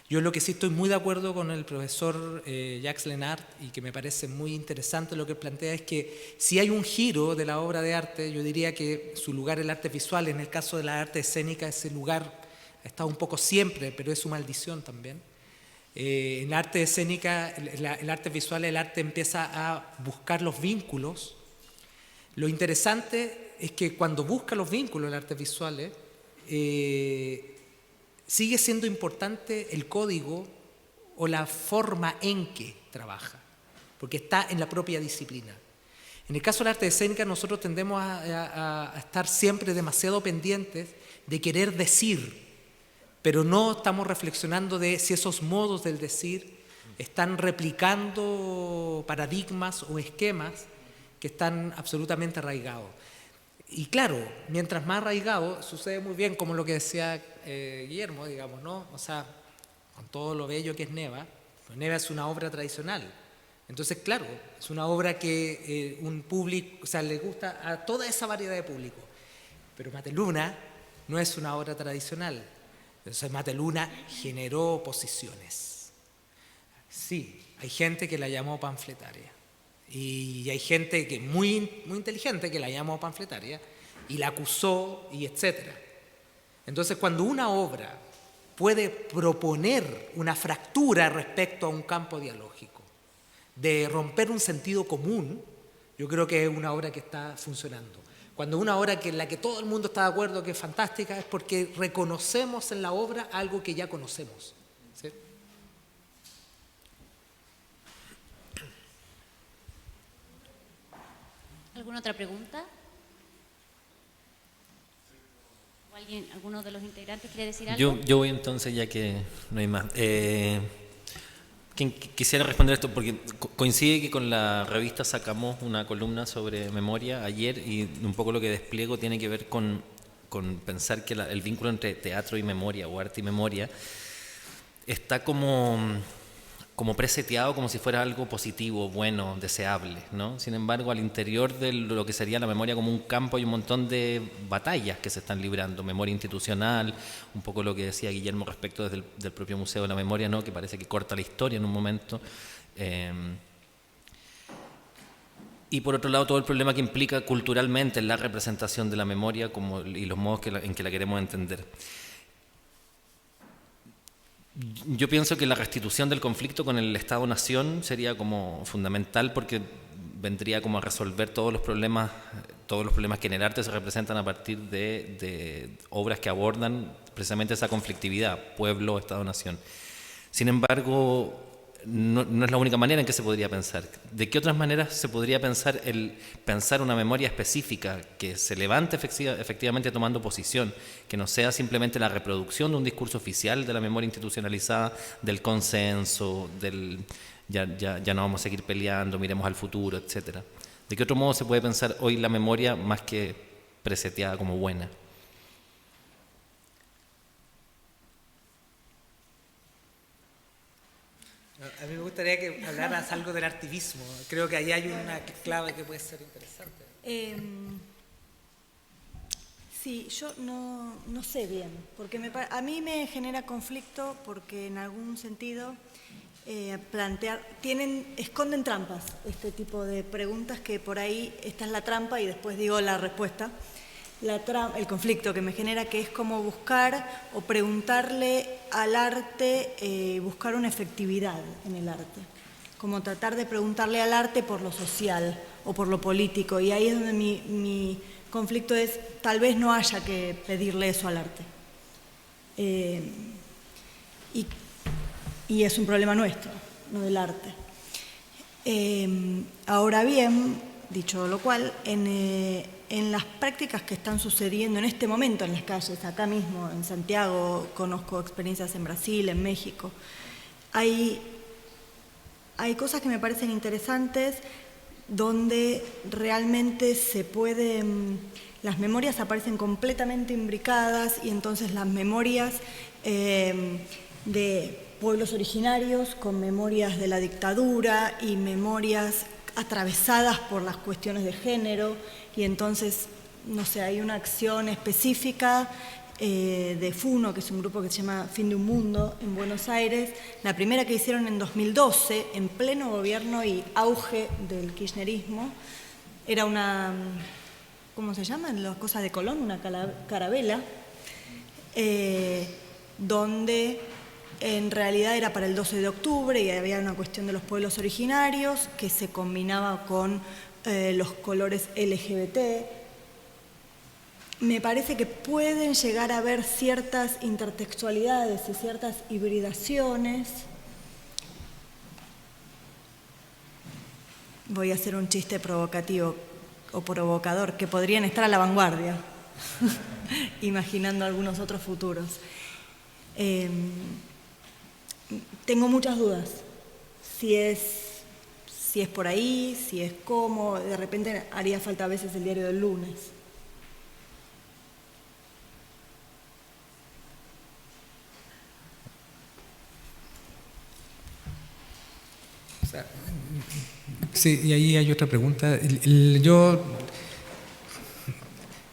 Yo lo que sí estoy muy de acuerdo con el profesor Jacques Lenard, y que me parece muy interesante lo que plantea, es que si hay un giro de la obra de arte, yo diría que su lugar es el arte visual. En el caso de la arte escénica, ese lugar ha estado un poco siempre, pero es su maldición también. En la arte escénica, el arte visual, el arte empieza a buscar los vínculos. Lo interesante es que cuando busca los vínculos el arte visual, sigue siendo importante el código o la forma en que trabaja, porque está en la propia disciplina. En el caso de la arte escénica, nosotros tendemos a estar siempre demasiado pendientes de querer decir, pero no estamos reflexionando de si esos modos del decir están replicando paradigmas o esquemas que están absolutamente arraigados. Y claro, mientras más arraigado, sucede muy bien, como lo que decía Guillermo, digamos, ¿no? O sea, con todo lo bello que es Neva, pues Neva es una obra tradicional. Entonces, claro, es una obra que un público, o sea, le gusta a toda esa variedad de público. Pero Mateluna no es una obra tradicional. Entonces, Mateluna generó posiciones. Sí, hay gente que la llamó panfletaria. Y hay gente que muy, muy inteligente que la llamó panfletaria y la acusó y etcétera. Entonces, cuando una obra puede proponer una fractura respecto a un campo dialógico, de romper un sentido común, yo creo que es una obra que está funcionando. Cuando una obra en la que todo el mundo está de acuerdo que es fantástica, es porque reconocemos en la obra algo que ya conocemos, ¿sí? ¿Alguna otra pregunta? ¿O alguno de los integrantes quiere decir algo? Yo voy entonces, ya que no hay más. Quisiera responder esto porque coincide que con la revista sacamos una columna sobre memoria ayer y un poco lo que despliego tiene que ver con pensar que el vínculo entre teatro y memoria o arte y memoria está como preseteado como si fuera algo positivo, bueno, deseable, ¿no? Sin embargo, al interior de lo que sería la memoria como un campo hay un montón de batallas que se están librando, memoria institucional, un poco lo que decía Guillermo respecto desde del propio Museo de la Memoria, ¿no? Que parece que corta la historia en un momento. Y por otro lado, todo el problema que implica culturalmente la representación de la memoria y los modos en que la queremos entender. Yo pienso que la restitución del conflicto con el Estado-Nación sería como fundamental porque vendría como a resolver todos los problemas que en el arte se representan a partir de obras que abordan precisamente esa conflictividad, pueblo, Estado-Nación. Sin embargo, no es la única manera en que se podría pensar. ¿De qué otras maneras se podría pensar una memoria específica que se levante efectivamente tomando posición, que no sea simplemente la reproducción de un discurso oficial de la memoria institucionalizada, del consenso, ya no vamos a seguir peleando, miremos al futuro, etcétera? ¿De qué otro modo se puede pensar hoy la memoria más que preseteada como buena? A mí me gustaría que hablaras algo del activismo. Creo que ahí hay una clave que puede ser interesante. Sí, yo no sé bien, porque a mí me genera conflicto porque en algún sentido esconden trampas este tipo de preguntas que por ahí esta es la trampa y después digo la respuesta. El conflicto que me genera, que es como buscar o preguntarle al arte, buscar una efectividad en el arte, como tratar de preguntarle al arte por lo social o por lo político, y ahí es donde mi conflicto es, tal vez no haya que pedirle eso al arte. Y es un problema nuestro, no del arte. Ahora bien, dicho lo cual, en las prácticas que están sucediendo en este momento en las calles, acá mismo en Santiago, conozco experiencias en Brasil, en México, hay cosas que me parecen interesantes donde realmente las memorias aparecen completamente imbricadas y entonces las memorias de pueblos originarios con memorias de la dictadura y memorias atravesadas por las cuestiones de género, y entonces, no sé, hay una acción específica de FUNO, que es un grupo que se llama Fin de un Mundo, en Buenos Aires, la primera que hicieron en 2012, en pleno gobierno y auge del kirchnerismo, era una, ¿cómo se llaman las cosas de Colón? Una carabela, donde en realidad era para el 12 de octubre y había una cuestión de los pueblos originarios que se combinaba con los colores LGBT. Me parece que pueden llegar a haber ciertas intertextualidades y ciertas hibridaciones. Voy a hacer un chiste provocativo o provocador, que podrían estar a la vanguardia, imaginando algunos otros futuros. Tengo muchas dudas, si es por ahí, si es cómo, de repente haría falta a veces el diario del lunes. Sí, y ahí hay otra pregunta.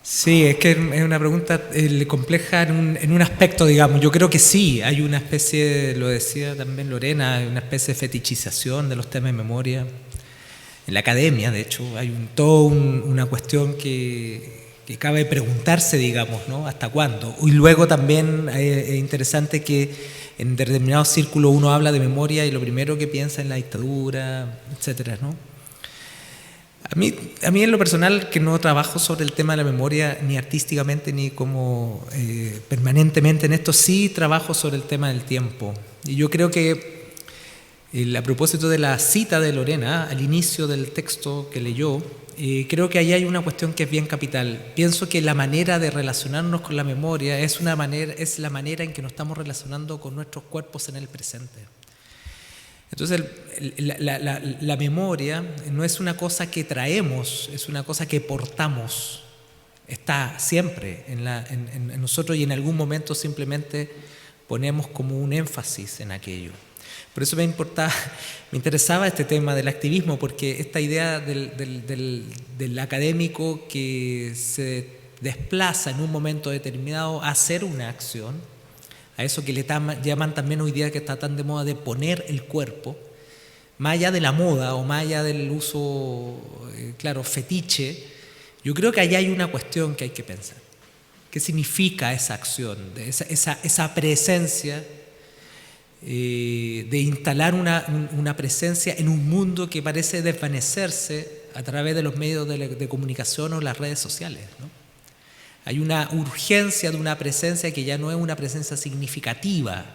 Sí, es que es una pregunta compleja en un aspecto, digamos. Yo creo que sí, hay una especie, lo decía también Lorena, hay una especie de fetichización de los temas de memoria. En la academia, de hecho, hay toda una cuestión que cabe preguntarse, digamos, ¿no? ¿Hasta cuándo? Y luego también es interesante que en determinados círculos uno habla de memoria y lo primero que piensa es en la dictadura, etcétera, ¿no? A mí en lo personal, que no trabajo sobre el tema de la memoria ni artísticamente ni como permanentemente en esto, sí trabajo sobre el tema del tiempo. Y yo creo que a propósito de la cita de Lorena al inicio del texto que leyó, creo que ahí hay una cuestión que es bien capital. Pienso que la manera de relacionarnos con la memoria es la manera en que nos estamos relacionando con nuestros cuerpos en el presente. Entonces, la memoria no es una cosa que traemos, es una cosa que portamos. Está siempre en nosotros y en algún momento simplemente ponemos como un énfasis en aquello. Por eso me interesaba este tema del activismo, porque esta idea del académico que se desplaza en un momento determinado a hacer una acción, a eso que le llaman también hoy día, que está tan de moda, de poner el cuerpo, más allá de la moda o más allá del uso, fetiche, yo creo que allá hay una cuestión que hay que pensar. ¿Qué significa esa acción, esa presencia? De instalar una presencia en un mundo que parece desvanecerse a través de los medios de comunicación o las redes sociales, ¿no? Hay una urgencia de una presencia que ya no es una presencia significativa,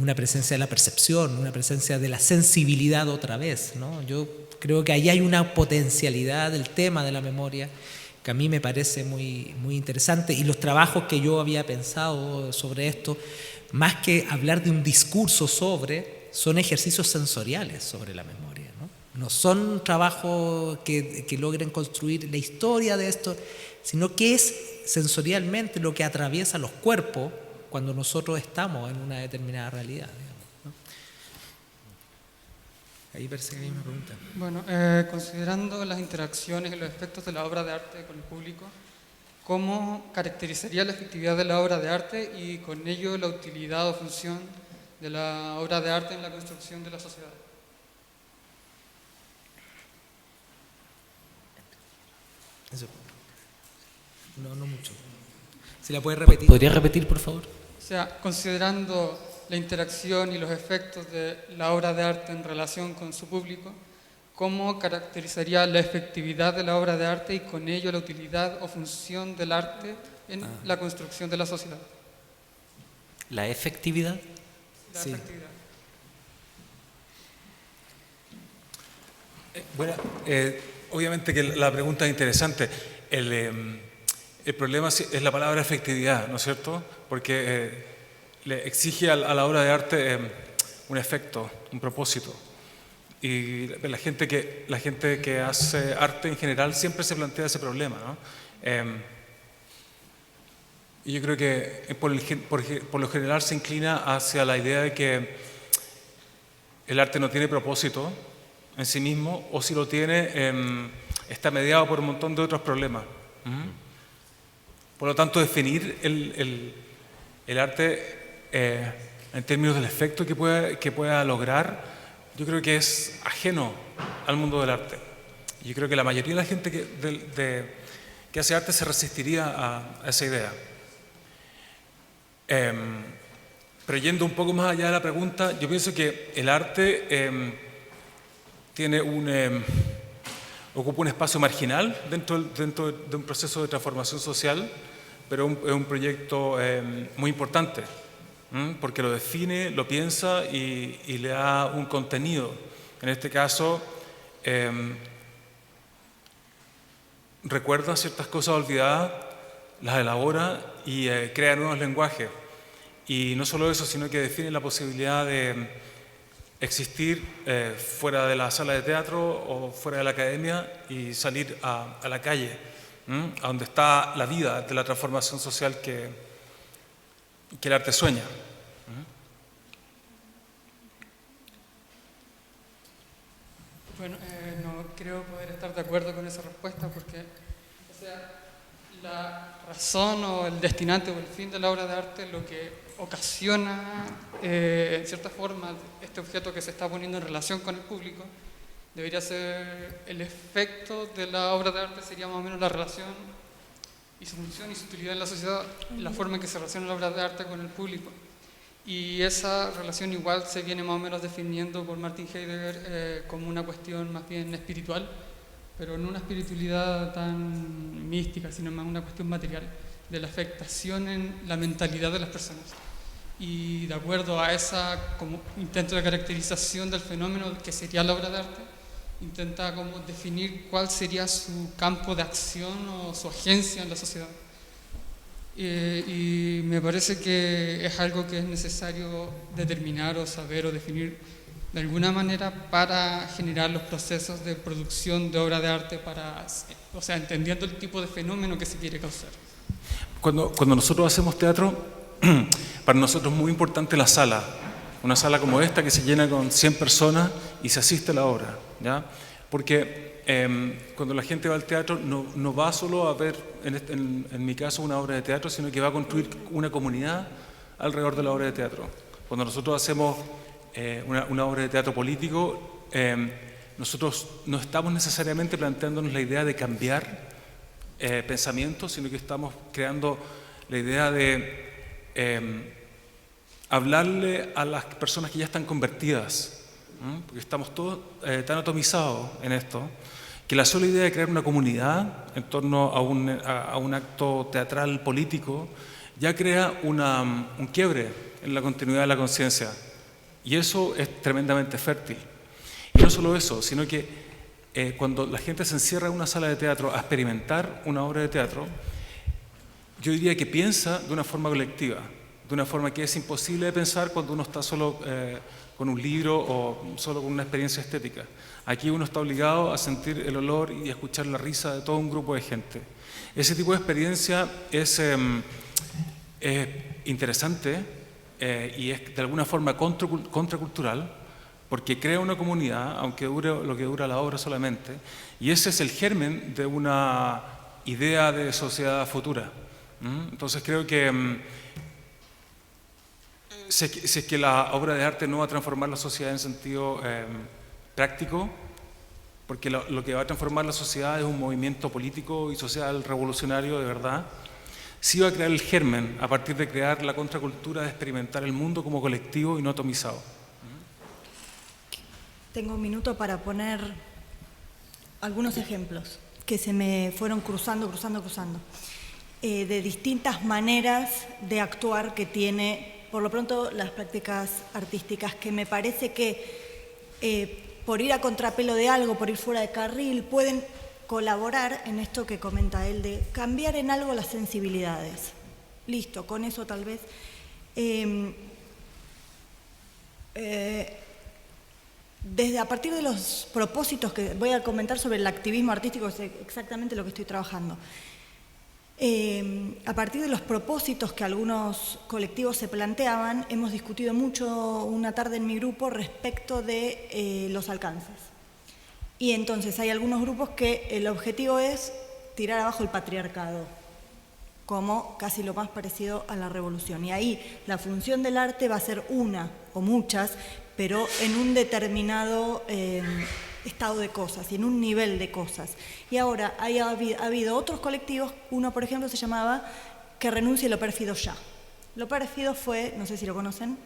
una presencia de la percepción, una presencia de la sensibilidad otra vez, ¿no? Yo creo que ahí hay una potencialidad del tema de la memoria que a mí me parece muy, muy interesante, y los trabajos que yo había pensado sobre esto, más que hablar de un discurso son ejercicios sensoriales sobre la memoria, ¿no? No son trabajos que logren construir la historia de esto, sino que es sensorialmente lo que atraviesa los cuerpos cuando nosotros estamos en una determinada realidad, digamos, ¿no? Ahí parece que hay una pregunta. Bueno, considerando las interacciones y los efectos de la obra de arte con el público, ¿cómo caracterizaría la efectividad de la obra de arte y con ello la utilidad o función de la obra de arte en la construcción de la sociedad? Eso. No mucho. ¿Se la puede repetir? ¿Podría repetir, por favor? O sea, considerando la interacción y los efectos de la obra de arte en relación con su público, ¿cómo caracterizaría la efectividad de la obra de arte y con ello la utilidad o función del arte en la construcción de la sociedad? ¿La efectividad? La Sí. efectividad. Bueno, obviamente que la pregunta es interesante. El problema es la palabra efectividad, ¿no es cierto? Porque le exige a la obra de arte un efecto, un propósito. Y la gente que hace arte en general siempre se plantea ese problema, ¿no? Y yo creo que por lo general se inclina hacia la idea de que el arte no tiene propósito en sí mismo, o si lo tiene, está mediado por un montón de otros problemas. Por lo tanto, definir el arte en términos del efecto que pueda lograr, yo creo que es ajeno al mundo del arte. Yo creo que la mayoría de la gente que hace arte se resistiría a esa idea. Pero yendo un poco más allá de la pregunta, yo pienso que el arte ocupa un espacio marginal dentro de un proceso de transformación social, pero es un proyecto muy importante, porque lo define, lo piensa y le da un contenido. En este caso, recuerda ciertas cosas olvidadas, las elabora y crea nuevos lenguajes. Y no solo eso, sino que define la posibilidad de existir fuera de la sala de teatro o fuera de la academia y salir a la calle, a donde está la vida de la transformación social que el arte sueña. Bueno, no creo poder estar de acuerdo con esa respuesta porque, o sea, la razón o el destinante o el fin de la obra de arte, lo que ocasiona, en cierta forma, este objeto que se está poniendo en relación con el público, debería ser el efecto de la obra de arte, sería más o menos la relación y su función y su utilidad en la sociedad, la forma en que se relaciona la obra de arte con el público. Y esa relación igual se viene más o menos definiendo por Martin Heidegger como una cuestión más bien espiritual, pero no una espiritualidad tan mística, sino más una cuestión material, de la afectación en la mentalidad de las personas. Y de acuerdo a esa como intento de caracterización del fenómeno que sería la obra de arte, intenta como definir cuál sería su campo de acción o su agencia en la sociedad. Y me parece que es algo que es necesario determinar o saber o definir de alguna manera para generar los procesos de producción de obra de arte, o sea, entendiendo el tipo de fenómeno que se quiere causar. Cuando nosotros hacemos teatro, para nosotros es muy importante la sala. Una sala como esta que se llena con 100 personas y se asiste a la obra, ¿ya? Porque cuando la gente va al teatro no va solo a ver, en mi caso, una obra de teatro, sino que va a construir una comunidad alrededor de la obra de teatro. Cuando nosotros hacemos una obra de teatro político, nosotros no estamos necesariamente planteándonos la idea de cambiar pensamientos, sino que estamos creando la idea de hablarle a las personas que ya están convertidas, porque estamos todos tan atomizados en esto, que la sola idea de crear una comunidad en torno a un acto teatral político ya crea un quiebre en la continuidad de la conciencia, y eso es tremendamente fértil. Y no solo eso, sino que cuando la gente se encierra en una sala de teatro a experimentar una obra de teatro, yo diría que piensa de una forma colectiva, de una forma que es imposible de pensar cuando uno está solo con un libro o solo con una experiencia estética. Aquí uno está obligado a sentir el olor y a escuchar la risa de todo un grupo de gente. Ese tipo de experiencia es interesante y es de alguna forma contracultural, porque crea una comunidad, aunque dure lo que dura la obra solamente, y ese es el germen de una idea de sociedad futura. Entonces creo que si es que la obra de arte no va a transformar la sociedad en sentido práctico, porque lo que va a transformar la sociedad es un movimiento político y social revolucionario de verdad, sí va a crear el germen a partir de crear la contracultura de experimentar el mundo como colectivo y no atomizado. Tengo un minuto para poner algunos ejemplos que se me fueron cruzando, de distintas maneras de actuar que tiene, por lo pronto, las prácticas artísticas, que me parece que por ir a contrapelo de algo, por ir fuera de carril, pueden colaborar en esto que comenta él, de cambiar en algo las sensibilidades. Listo, con eso tal vez. Desde a partir de los propósitos que voy a comentar sobre el activismo artístico, es exactamente lo que estoy trabajando. A partir de los propósitos que algunos colectivos se planteaban, hemos discutido mucho una tarde en mi grupo respecto de los alcances. Y entonces hay algunos grupos que el objetivo es tirar abajo el patriarcado, como casi lo más parecido a la revolución. Y ahí la función del arte va a ser una o muchas, pero en un determinado estado de cosas y en un nivel de cosas. Y ahora ha habido otros colectivos, uno por ejemplo se llamaba Que renuncie lo pérfido ya. Lo pérfido fue, no sé si lo conocen,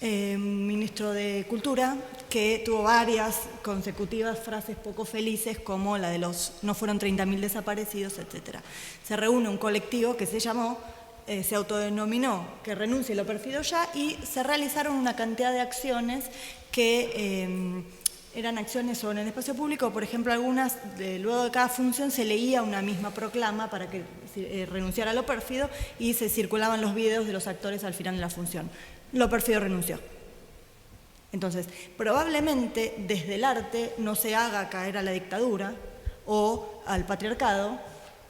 un ministro de Cultura que tuvo varias consecutivas frases poco felices, como la de los no fueron 30.000 desaparecidos, etc. Se reúne un colectivo que se llamó, se autodenominó Que renuncie lo pérfido ya, y se realizaron una cantidad de acciones que eran acciones sobre el espacio público. Por ejemplo, algunas, luego de cada función se leía una misma proclama para que renunciara a lo pérfido, y se circulaban los videos de los actores al final de la función. Lo pérfido renunció. Entonces, probablemente desde el arte no se haga caer a la dictadura o al patriarcado,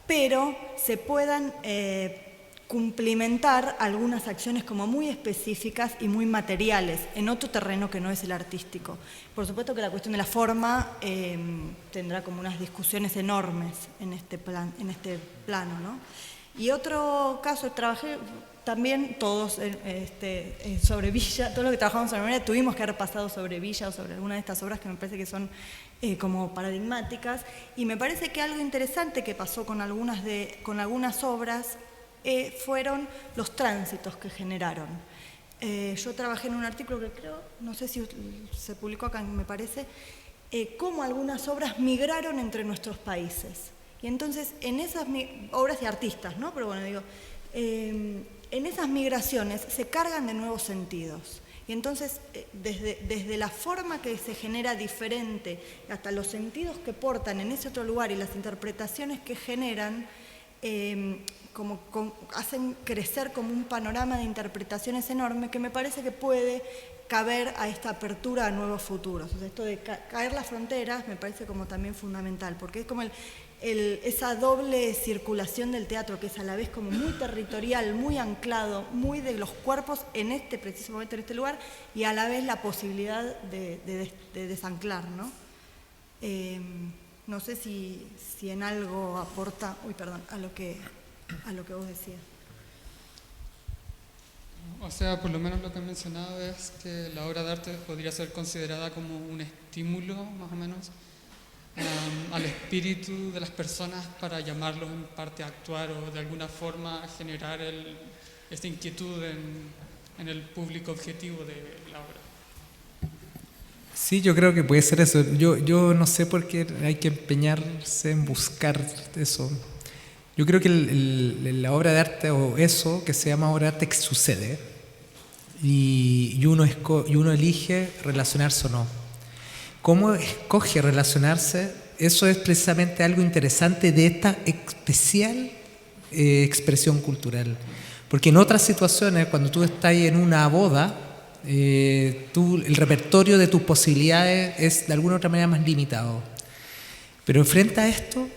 pero se puedan cumplimentar algunas acciones como muy específicas y muy materiales en otro terreno que no es el artístico. Por supuesto que la cuestión de la forma tendrá como unas discusiones enormes en este plano, ¿no? Y otro caso, trabajé también todos sobre Villa, todo lo que trabajamos sobre memoria, tuvimos que haber pasado sobre Villa o sobre alguna de estas obras que me parece que son como paradigmáticas, y me parece que algo interesante que pasó con algunas obras fueron los tránsitos que generaron. Yo trabajé en un artículo que creo, no sé si se publicó acá, me parece, cómo algunas obras migraron entre nuestros países. Y entonces, en esas obras de artistas, ¿no? Pero bueno, digo, en esas migraciones se cargan de nuevos sentidos. Y entonces, desde la forma que se genera diferente, hasta los sentidos que portan en ese otro lugar y las interpretaciones que generan, hacen crecer como un panorama de interpretaciones enorme que me parece que puede caber a esta apertura a nuevos futuros. O sea, esto de caer las fronteras me parece como también fundamental, porque es como esa doble circulación del teatro, que es a la vez como muy territorial, muy anclado, muy de los cuerpos en este preciso momento, en este lugar, y a la vez la posibilidad de desanclar, ¿no? No sé si en algo aporta, a lo que vos decías. O sea, por lo menos lo que he mencionado es que la obra de arte podría ser considerada como un estímulo, más o menos, al espíritu de las personas para llamarlos en parte a actuar o de alguna forma generar esta inquietud en el público objetivo de la obra. Sí, yo creo que puede ser eso. Yo no sé por qué hay que empeñarse en buscar eso. Yo creo que la obra de arte, o eso que se llama obra de arte, sucede, y uno elige relacionarse o no. ¿Cómo escoge relacionarse? Eso es precisamente algo interesante de esta especial expresión cultural. Porque en otras situaciones, cuando tú estás en una boda, el repertorio de tus posibilidades es de alguna u otra manera más limitado. Pero frente a esto,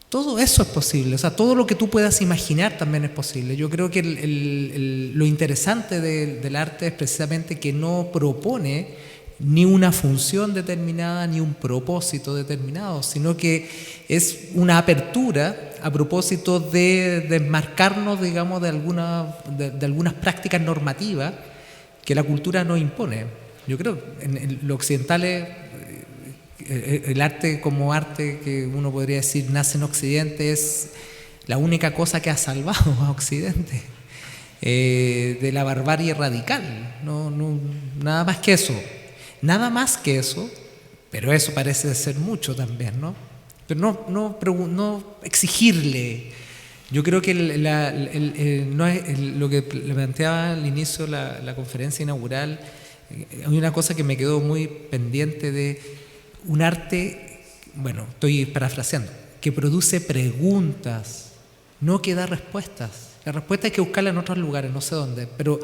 todo eso es posible, o sea, todo lo que tú puedas imaginar también es posible. Yo creo que lo interesante del arte es precisamente que no propone ni una función determinada, ni un propósito determinado, sino que es una apertura a propósito de desmarcarnos, digamos, de algunas prácticas normativas que la cultura nos impone. Yo creo que en lo occidental el arte como arte que uno podría decir nace en Occidente es la única cosa que ha salvado a Occidente de la barbarie radical. Nada más que eso. Nada más que eso, pero eso parece ser mucho también, ¿no? Pero no exigirle. Yo creo que lo que planteaba al inicio la conferencia inaugural, hay una cosa que me quedó muy pendiente de un arte, bueno, estoy parafraseando, que produce preguntas, no que da respuestas. La respuesta hay que buscarla en otros lugares, no sé dónde, pero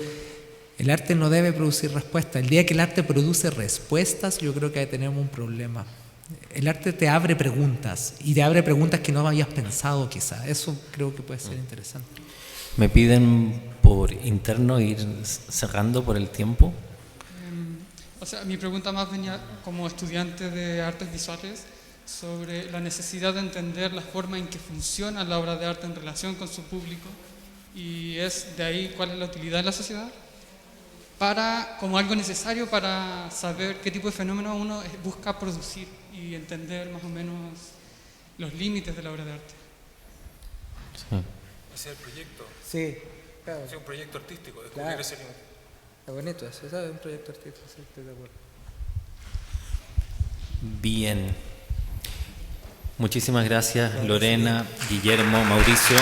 el arte no debe producir respuestas. El día que el arte produce respuestas, yo creo que ahí tenemos un problema. El arte te abre preguntas, y te abre preguntas que no habías pensado quizá. Eso creo que puede ser interesante. Me piden por interno ir cerrando por el tiempo. O sea, mi pregunta más venía como estudiante de artes visuales sobre la necesidad de entender la forma en que funciona la obra de arte en relación con su público, y es de ahí cuál es la utilidad de la sociedad, como algo necesario para saber qué tipo de fenómeno uno busca producir y entender más o menos los límites de la obra de arte. Sí. Ese es el proyecto. Sí, claro. Es un proyecto artístico, descubrir Claro. ese límite. Es bonito eso, es un proyecto artístico, sí, estoy de acuerdo. Bien. Muchísimas gracias, Lorena, Guillermo, Mauricio.